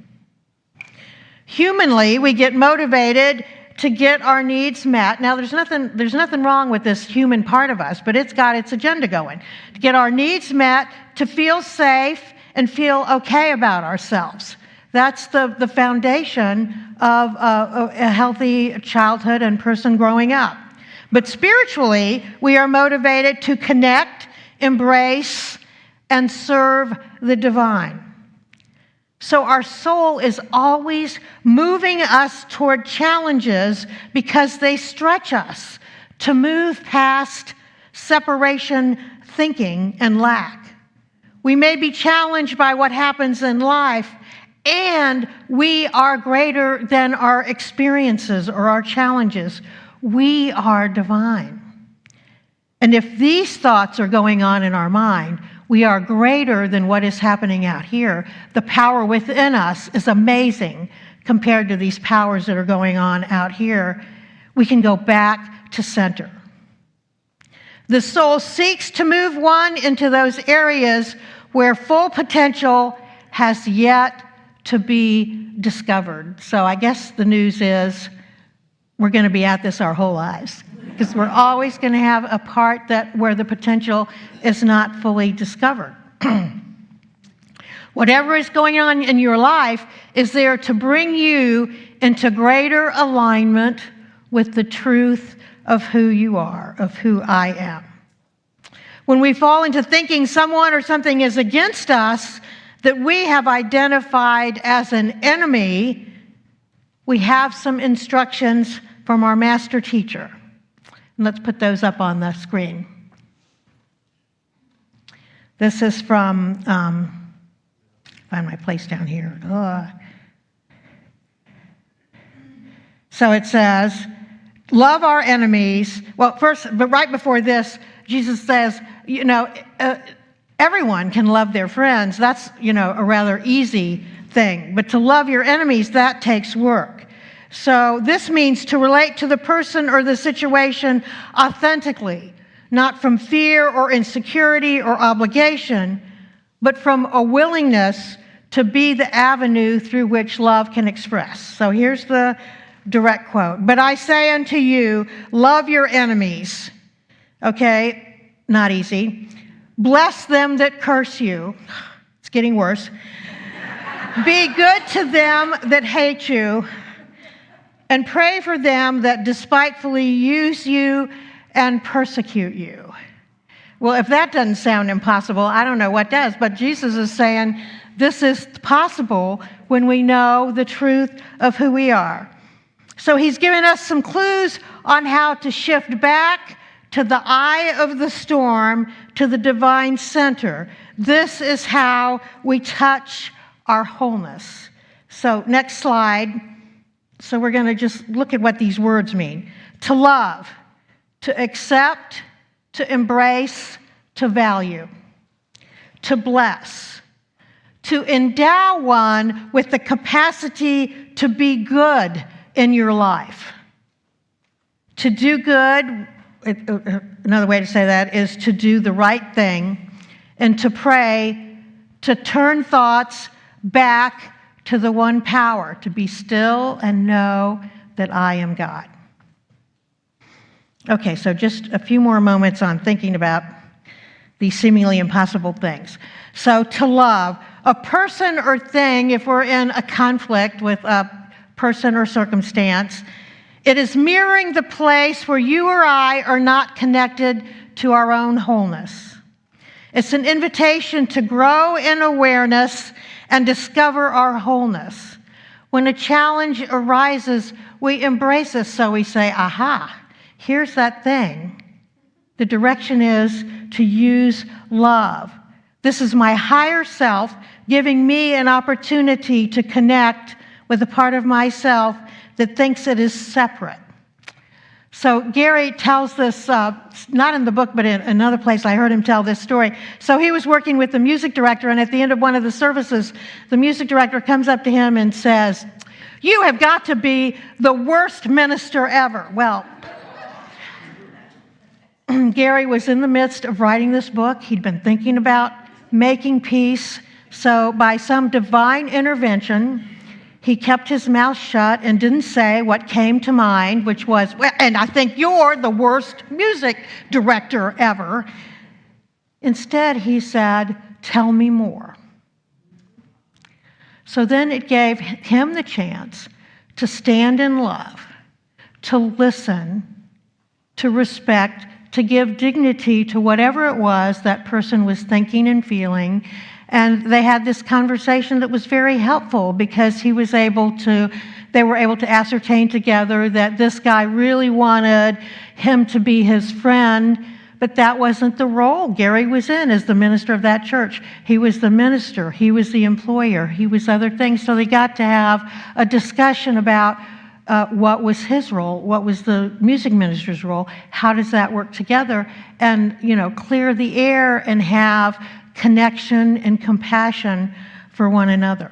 Humanly, we get motivated to get our needs met. Now, there's nothing wrong with this human part of us, but it's got its agenda going. To get our needs met, to feel safe and feel okay about ourselves. That's the foundation of a healthy childhood and person growing up. But spiritually, we are motivated to connect, embrace, and serve the divine. So our soul is always moving us toward challenges because they stretch us to move past separation thinking and lack. We may be challenged by what happens in life, and we are greater than our experiences or our challenges. We are divine. And if these thoughts are going on in our mind, we are greater than what is happening out here. The power within us is amazing compared to these powers that are going on out here. We can go back to center. The soul seeks to move one into those areas where full potential has yet to be discovered. So I guess the news is we're going to be at this our whole lives, because we're always going to have a part where the potential is not fully discovered. Whatever is going on in your life is there to bring you into greater alignment with the truth of who you are, of who I am. When we fall into thinking someone or something is against us that we have identified as an enemy, we have some instructions from our master teacher. And let's put those up on the screen. This is from, find my place down here. So it says, love our enemies. Well, first, but right before this, Jesus says, everyone can love their friends. That's, a rather easy thing. But to love your enemies, that takes work. So this means to relate to the person or the situation authentically, not from fear or insecurity or obligation, but from a willingness to be the avenue through which love can express. So here's the direct quote. But I say unto you, love your enemies. Okay, not easy. Bless them that curse you. It's getting worse. Be good to them that hate you, and pray for them that despitefully use you and persecute you. Well, if that doesn't sound impossible, I don't know what does. But Jesus is saying this is possible when we know the truth of who we are. So he's given us some clues on how to shift back to the eye of the storm, to the divine center. This is how we touch our wholeness. So next slide. So we're going to just look at what these words mean. To love, to accept, to embrace, to value. To bless, to endow one with the capacity to be good in your life. To do good, another way to say that is to do the right thing, and to pray, to turn thoughts back to the one power, to be still and know that I am God. Okay, so just a few more moments on thinking about these seemingly impossible things. So to love, a person or thing, if we're in a conflict with a person or circumstance, it is mirroring the place where you or I are not connected to our own wholeness. It's an invitation to grow in awareness and discover our wholeness. When a challenge arises, we embrace it, so we say, aha, here's that thing. The direction is to use love. This is my higher self giving me an opportunity to connect with a part of myself that thinks it is separate. So Gary tells this, not in the book, but in another place I heard him tell this story. So he was working with the music director, and at the end of one of the services, the music director comes up to him and says, "You have got to be the worst minister ever." Well, Gary was in the midst of writing this book. He'd been thinking about making peace. So by some divine intervention, he kept his mouth shut and didn't say what came to mind, which was, "Well, and I think you're the worst music director ever." Instead, he said, "Tell me more." So then it gave him the chance to stand in love, to listen, to respect, to give dignity to whatever it was that person was thinking and feeling. And they had this conversation that was very helpful because they were able to ascertain together that this guy really wanted him to be his friend, but that wasn't the role Gary was in as the minister of that church. He was the minister, he was the employer, he was other things. So they got to have a discussion about what was his role, what was the music minister's role, how does that work together, and clear the air and have connection and compassion for one another.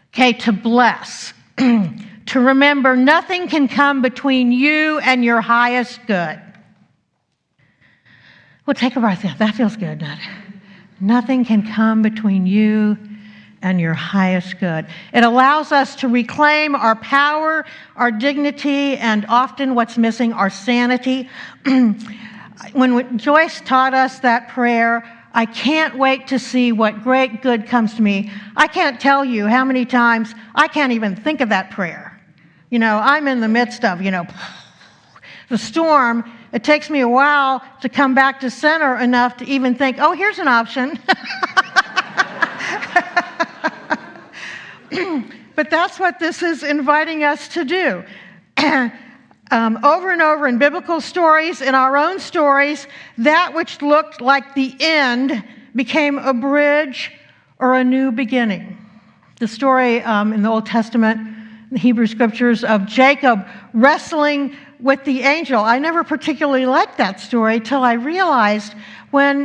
Okay, to bless. To remember nothing can come between you and your highest good. Well, take a breath in. That feels good, doesn't it? Nothing can come between you and your highest good. It allows us to reclaim our power, our dignity, and often what's missing, our sanity. When Joyce taught us that prayer, "I can't wait to see what great good comes to me," I can't tell you how many times I can't even think of that prayer. I'm in the midst of, the storm. It takes me a while to come back to center enough to even think, oh, here's an option. But that's what this is inviting us to do. Over and over in biblical stories, in our own stories, that which looked like the end became a bridge or a new beginning. The story in the Old Testament, the Hebrew Scriptures, of Jacob wrestling with the angel. I never particularly liked that story till I realized when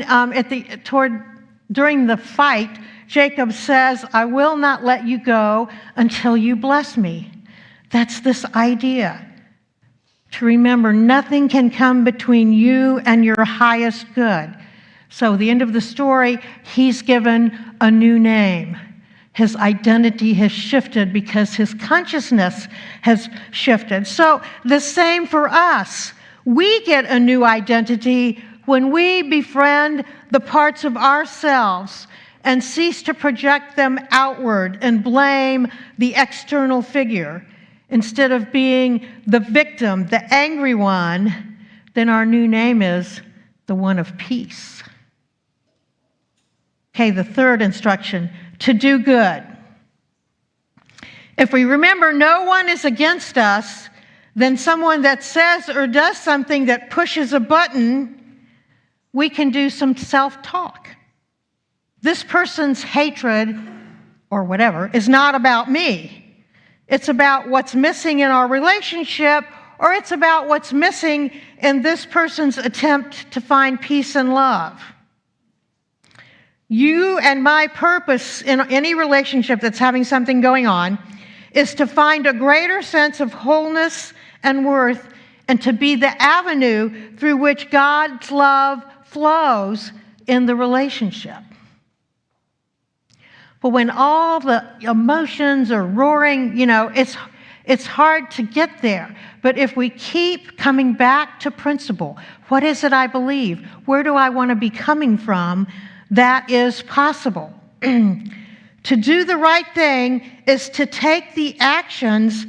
during the fight, Jacob says, "I will not let you go until you bless me." That's this idea. To remember, nothing can come between you and your highest good. So the end of the story, he's given a new name. His identity has shifted because his consciousness has shifted. So the same for us. We get a new identity when we befriend the parts of ourselves and cease to project them outward and blame the external figure. Instead of being the victim, the angry one, then our new name is the one of peace. Okay, the third instruction, to do good. If we remember no one is against us, then someone that says or does something that pushes a button, we can do some self-talk. This person's hatred or whatever is not about me. It's about what's missing in our relationship, or it's about what's missing in this person's attempt to find peace and love. You and my purpose in any relationship that's having something going on is to find a greater sense of wholeness and worth, and to be the avenue through which God's love flows in the relationship. But when all the emotions are roaring, it's hard to get there. But if we keep coming back to principle, what is it I believe? Where do I want to be coming from? That is possible. To do the right thing is to take the actions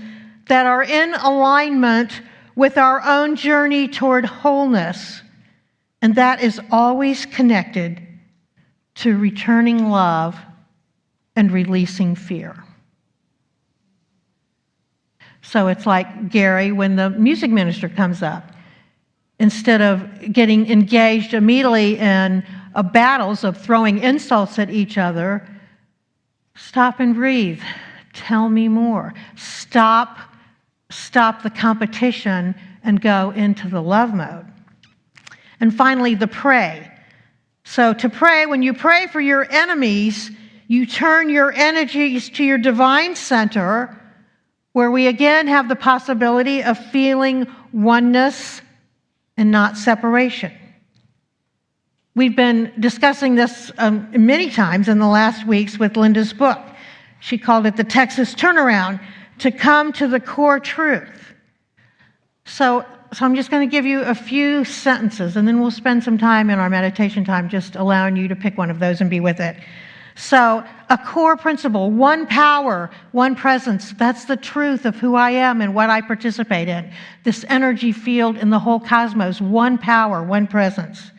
that are in alignment with our own journey toward wholeness. And that is always connected to returning love and releasing fear. So it's like Gary when the music minister comes up. Instead of getting engaged immediately in battles of throwing insults at each other, stop and breathe. Tell me more. Stop the competition and go into the love mode. And finally, the pray. So to pray, when you pray for your enemies, you turn your energies to your divine center, where we again have the possibility of feeling oneness and not separation. We've been discussing this many times in the last weeks with Linda's book. She called it the Texas Turnaround, to come to the core truth. So I'm just going to give you a few sentences, and then we'll spend some time in our meditation time just allowing you to pick one of those and be with it. So a core principle, one power, one presence. That's the truth of who I am and what I participate in. This energy field in the whole cosmos, one power, one presence.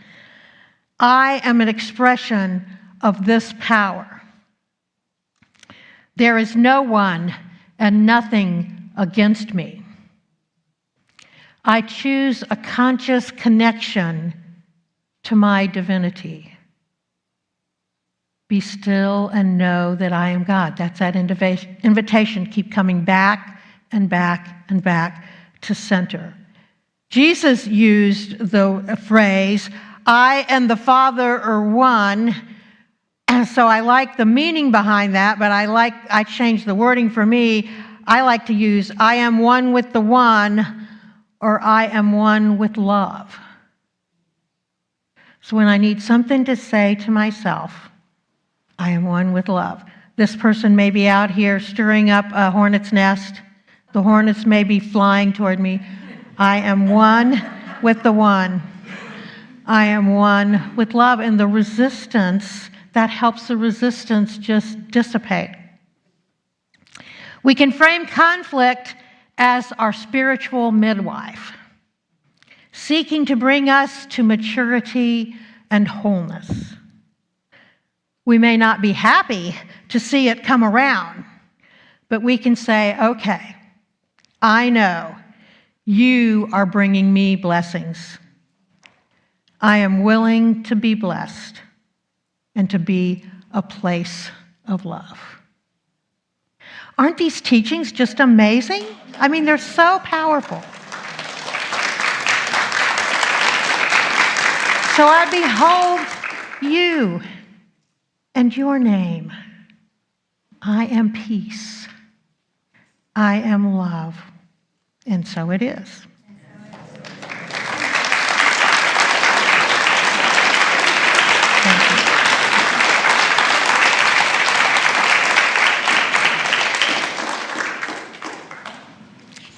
I am an expression of this power. There is no one and nothing against me. I choose a conscious connection to my divinity. Be still and know that I am God. That's that invitation. Keep coming back and back and back to center. Jesus used the phrase, I and the Father are one. And so I like the meaning behind that, but I changed the wording for me. I like to use, I am one with the one, or I am one with love. So when I need something to say to myself, I am one with love. This person may be out here stirring up a hornet's nest. The hornets may be flying toward me. I am one with the one. I am one with love. And the resistance, that helps the resistance just dissipate. We can frame conflict as our spiritual midwife, seeking to bring us to maturity and wholeness. We may not be happy to see it come around, but we can say, okay, I know you are bringing me blessings. I am willing to be blessed and to be a place of love. Aren't these teachings just amazing? I mean, they're so powerful. So I behold you and your name. I am peace. I am love. And so it is.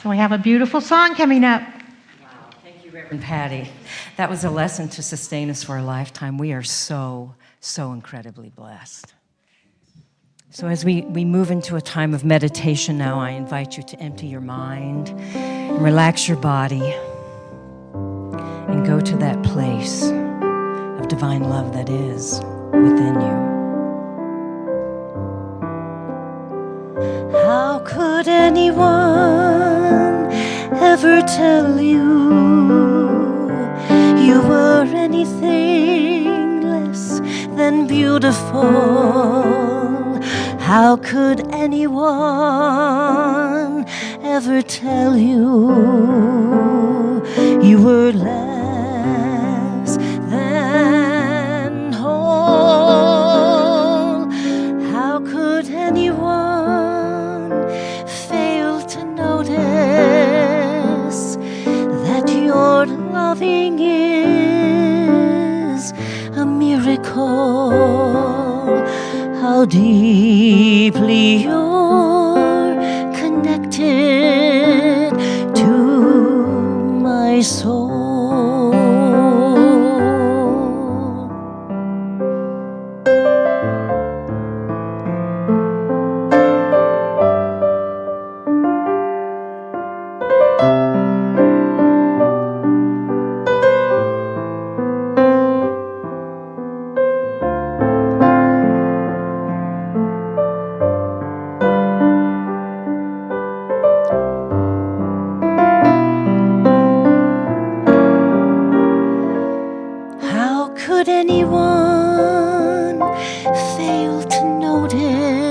So we have a beautiful song coming up. Wow, thank you, Reverend Patty. That was a lesson to sustain us for a lifetime. We are so incredibly blessed. So as we move into a time of meditation now, I invite you to empty your mind and relax your body and go to that place of divine love that is within you. How could anyone ever tell you were anything less than beautiful? How could anyone ever tell you you were less than whole? How could anyone fail to notice that your loving is a miracle? How deeply you're connected to my soul. How could anyone fail to notice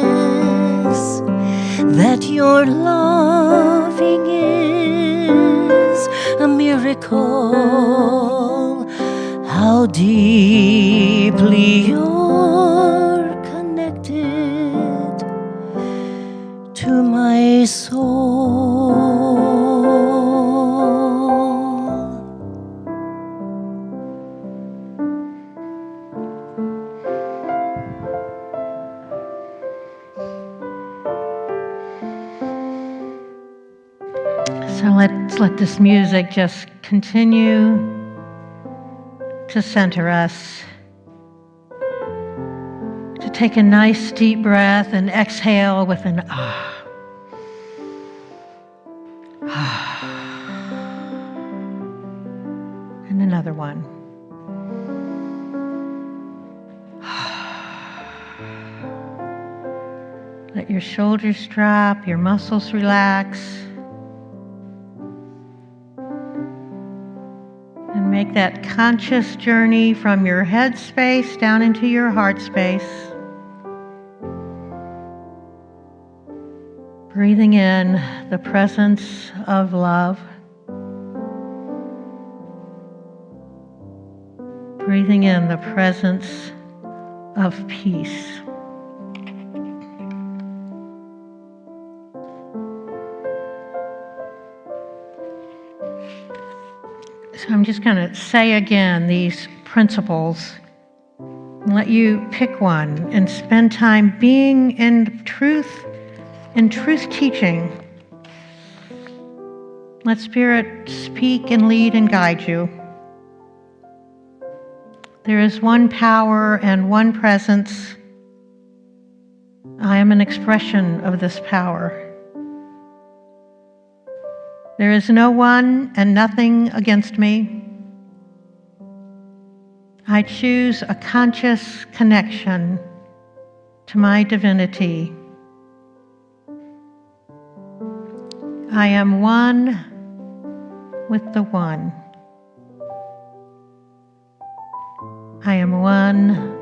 that your loving is a miracle? How deeply you're connected to my soul. So let's let this music just continue to center us. To take a nice deep breath and exhale with an ah. And another one. Let your shoulders drop, your muscles relax. And make that conscious journey from your head space down into your heart space. Breathing in the presence of love. Breathing in the presence of peace. So I'm just going to say again these principles and let you pick one and spend time being in truth teaching. Let Spirit speak and lead and guide you. There is one power and one presence. I am an expression of this power. There is no one and nothing against me. I choose a conscious connection to my divinity. I am one with the one. I am one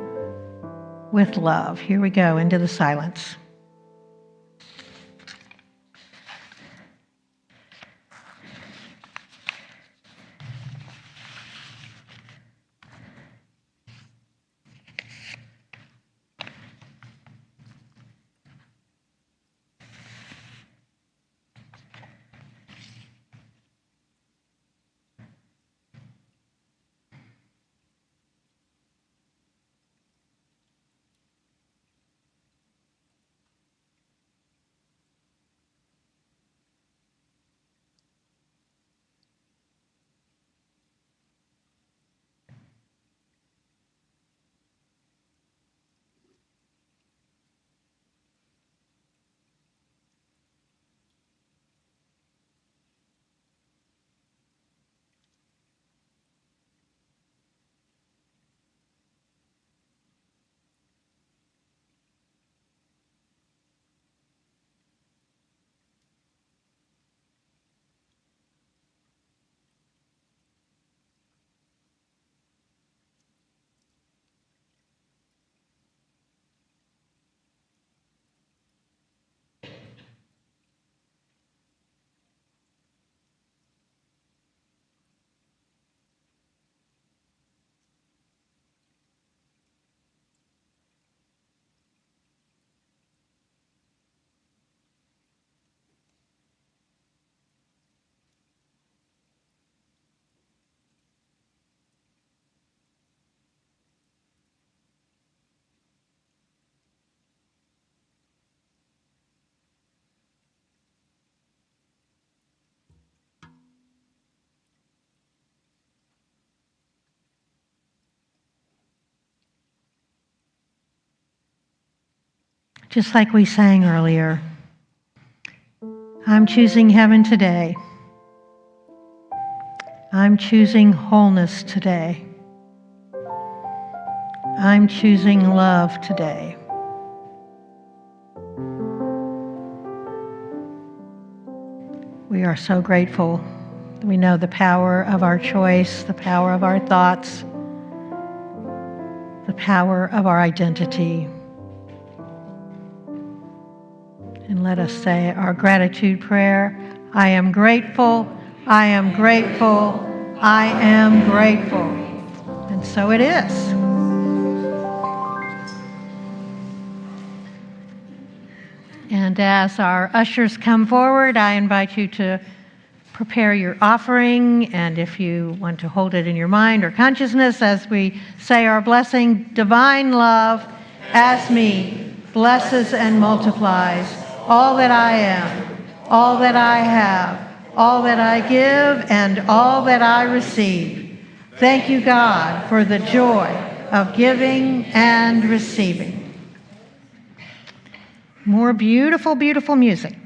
with love. Here we go into the silence. just like we sang earlier. I'm choosing heaven today. I'm choosing wholeness today. I'm choosing love today. We are so grateful. We know the power of our choice, the power of our thoughts, the power of our identity. And let us say our gratitude prayer. I am grateful, I am grateful, I am grateful. And so it is. And as our ushers come forward, I invite you to prepare your offering, and if you want to hold it in your mind or consciousness as we say our blessing, divine love as me blesses and multiplies all that I am, all that I have, all that I give, and all that I receive. Thank you, God, for the joy of giving and receiving. More beautiful, beautiful music.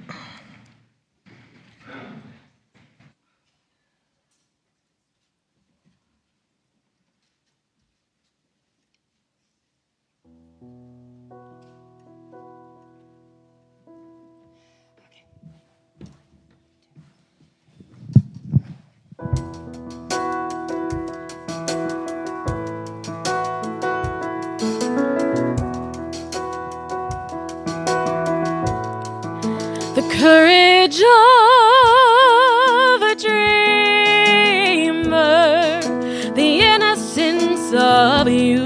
The courage of a dreamer, the innocence of you,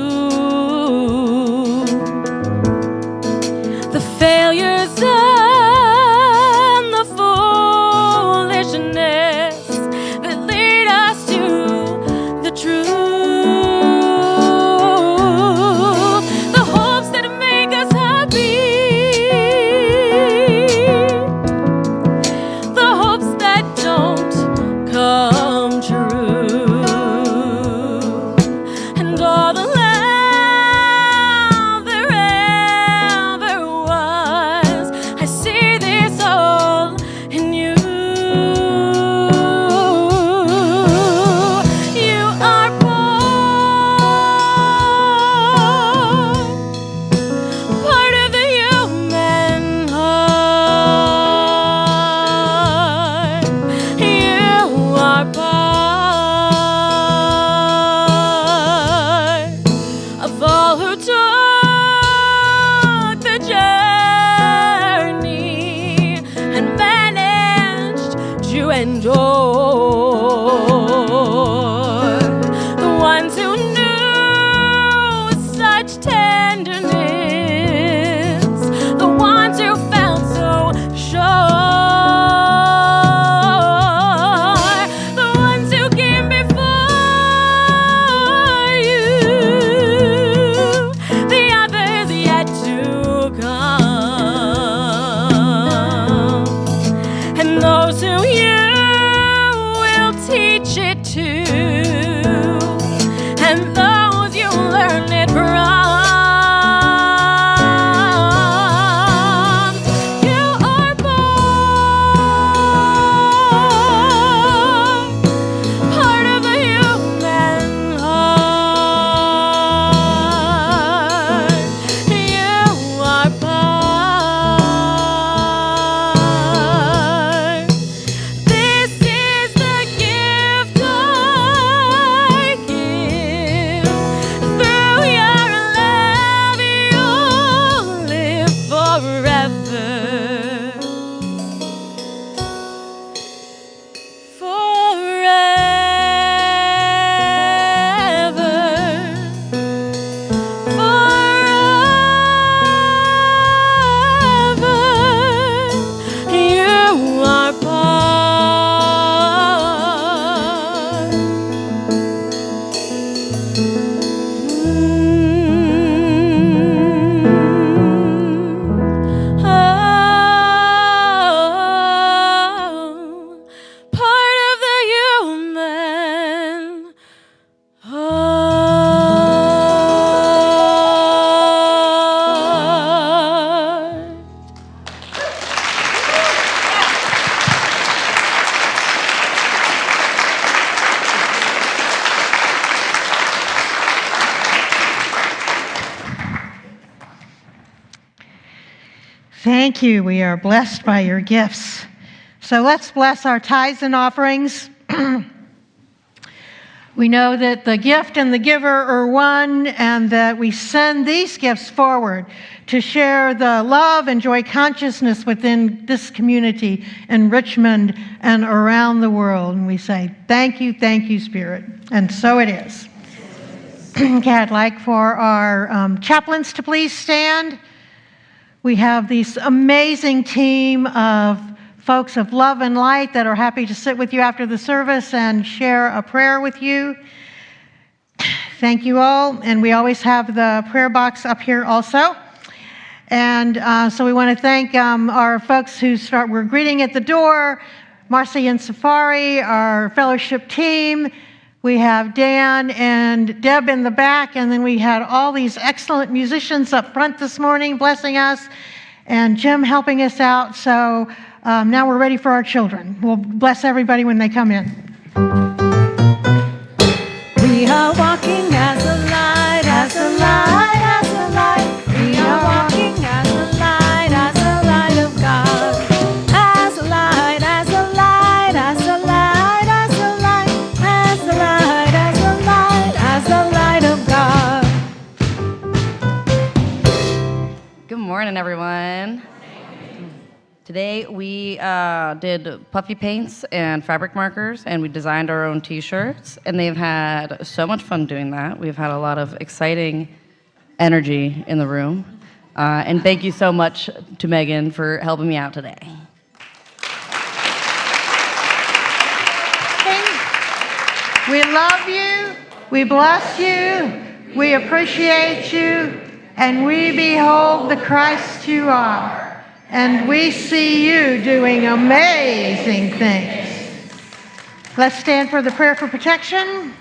the failures and the foolishness that lead us to the truth, the hopes that make us happy, come true, and all the love there ever was, I see this all in you. You are part of the human heart. Are part of all who took the journey and managed to endure. The ones who knew such tenderness, the ones who felt so sure. Those who you Thank you. We are blessed by your gifts. So let's bless our tithes and offerings. We know that the gift and the giver are one, and that we send these gifts forward to share the love and joy consciousness within this community in Richmond and around the world. And we say, thank you, Spirit. And so it is. Okay, I'd like for our chaplains to please stand. We have this amazing team of folks of love and light that are happy to sit with you after the service and share a prayer with you. Thank you all. And we always have the prayer box up here also. And so we want to thank our folks who were greeting at the door, Marcy and Safari, our fellowship team. We have Dan and Deb in the back, and then we had all these excellent musicians up front this morning blessing us, and Jim helping us out. So now we're ready for our children. We'll bless everybody when they come in. We are walking as a light, as a light, as a light. We are walking as a light of God. As a light, as a light, as a light, as a light, as a light, as a light, as a light of God. Good morning, everyone. Today we did puffy paints and fabric markers, and we designed our own t-shirts, and they've had so much fun doing that. We've had a lot of exciting energy in the room, and thank you so much to Megan for helping me out today. We love you, we bless you, we appreciate you, and we behold the Christ you are. And we see you doing amazing things. Let's stand for the prayer for protection.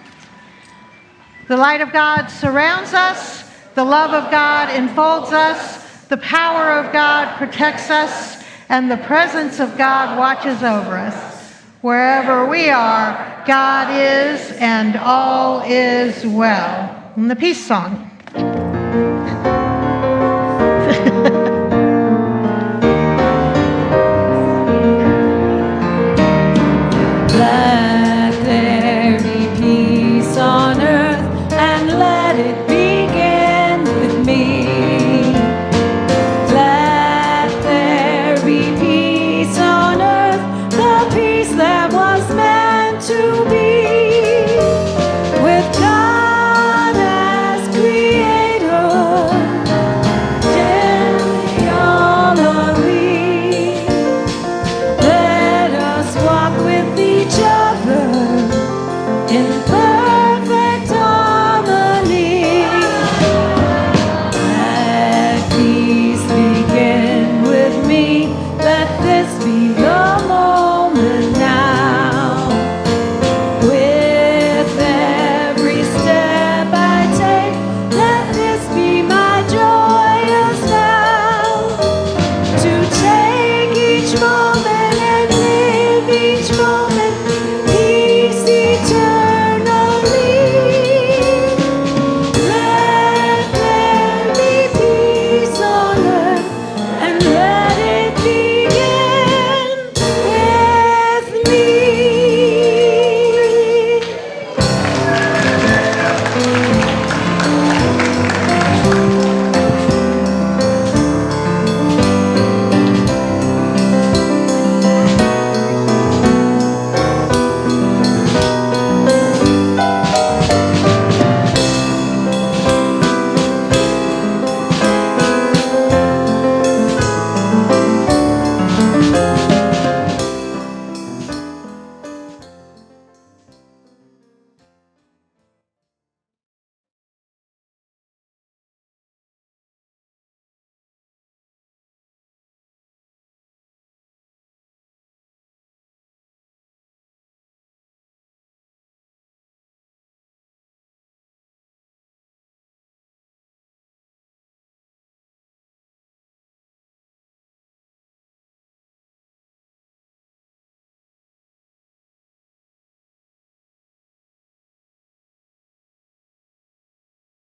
The light of God surrounds us. The love of God enfolds us. The power of God protects us. And the presence of God watches over us. Wherever we are, God is, and all is well. And the peace song. Let there be peace on earth, and let it begin with me. Let there be peace on earth, the peace that was meant to be. With God as creator, gently all are we. Let us walk with each other in perfect harmony. Let peace begin with me. Let this be the moment now. With every step I take, let this be my joyous vow. To take each moment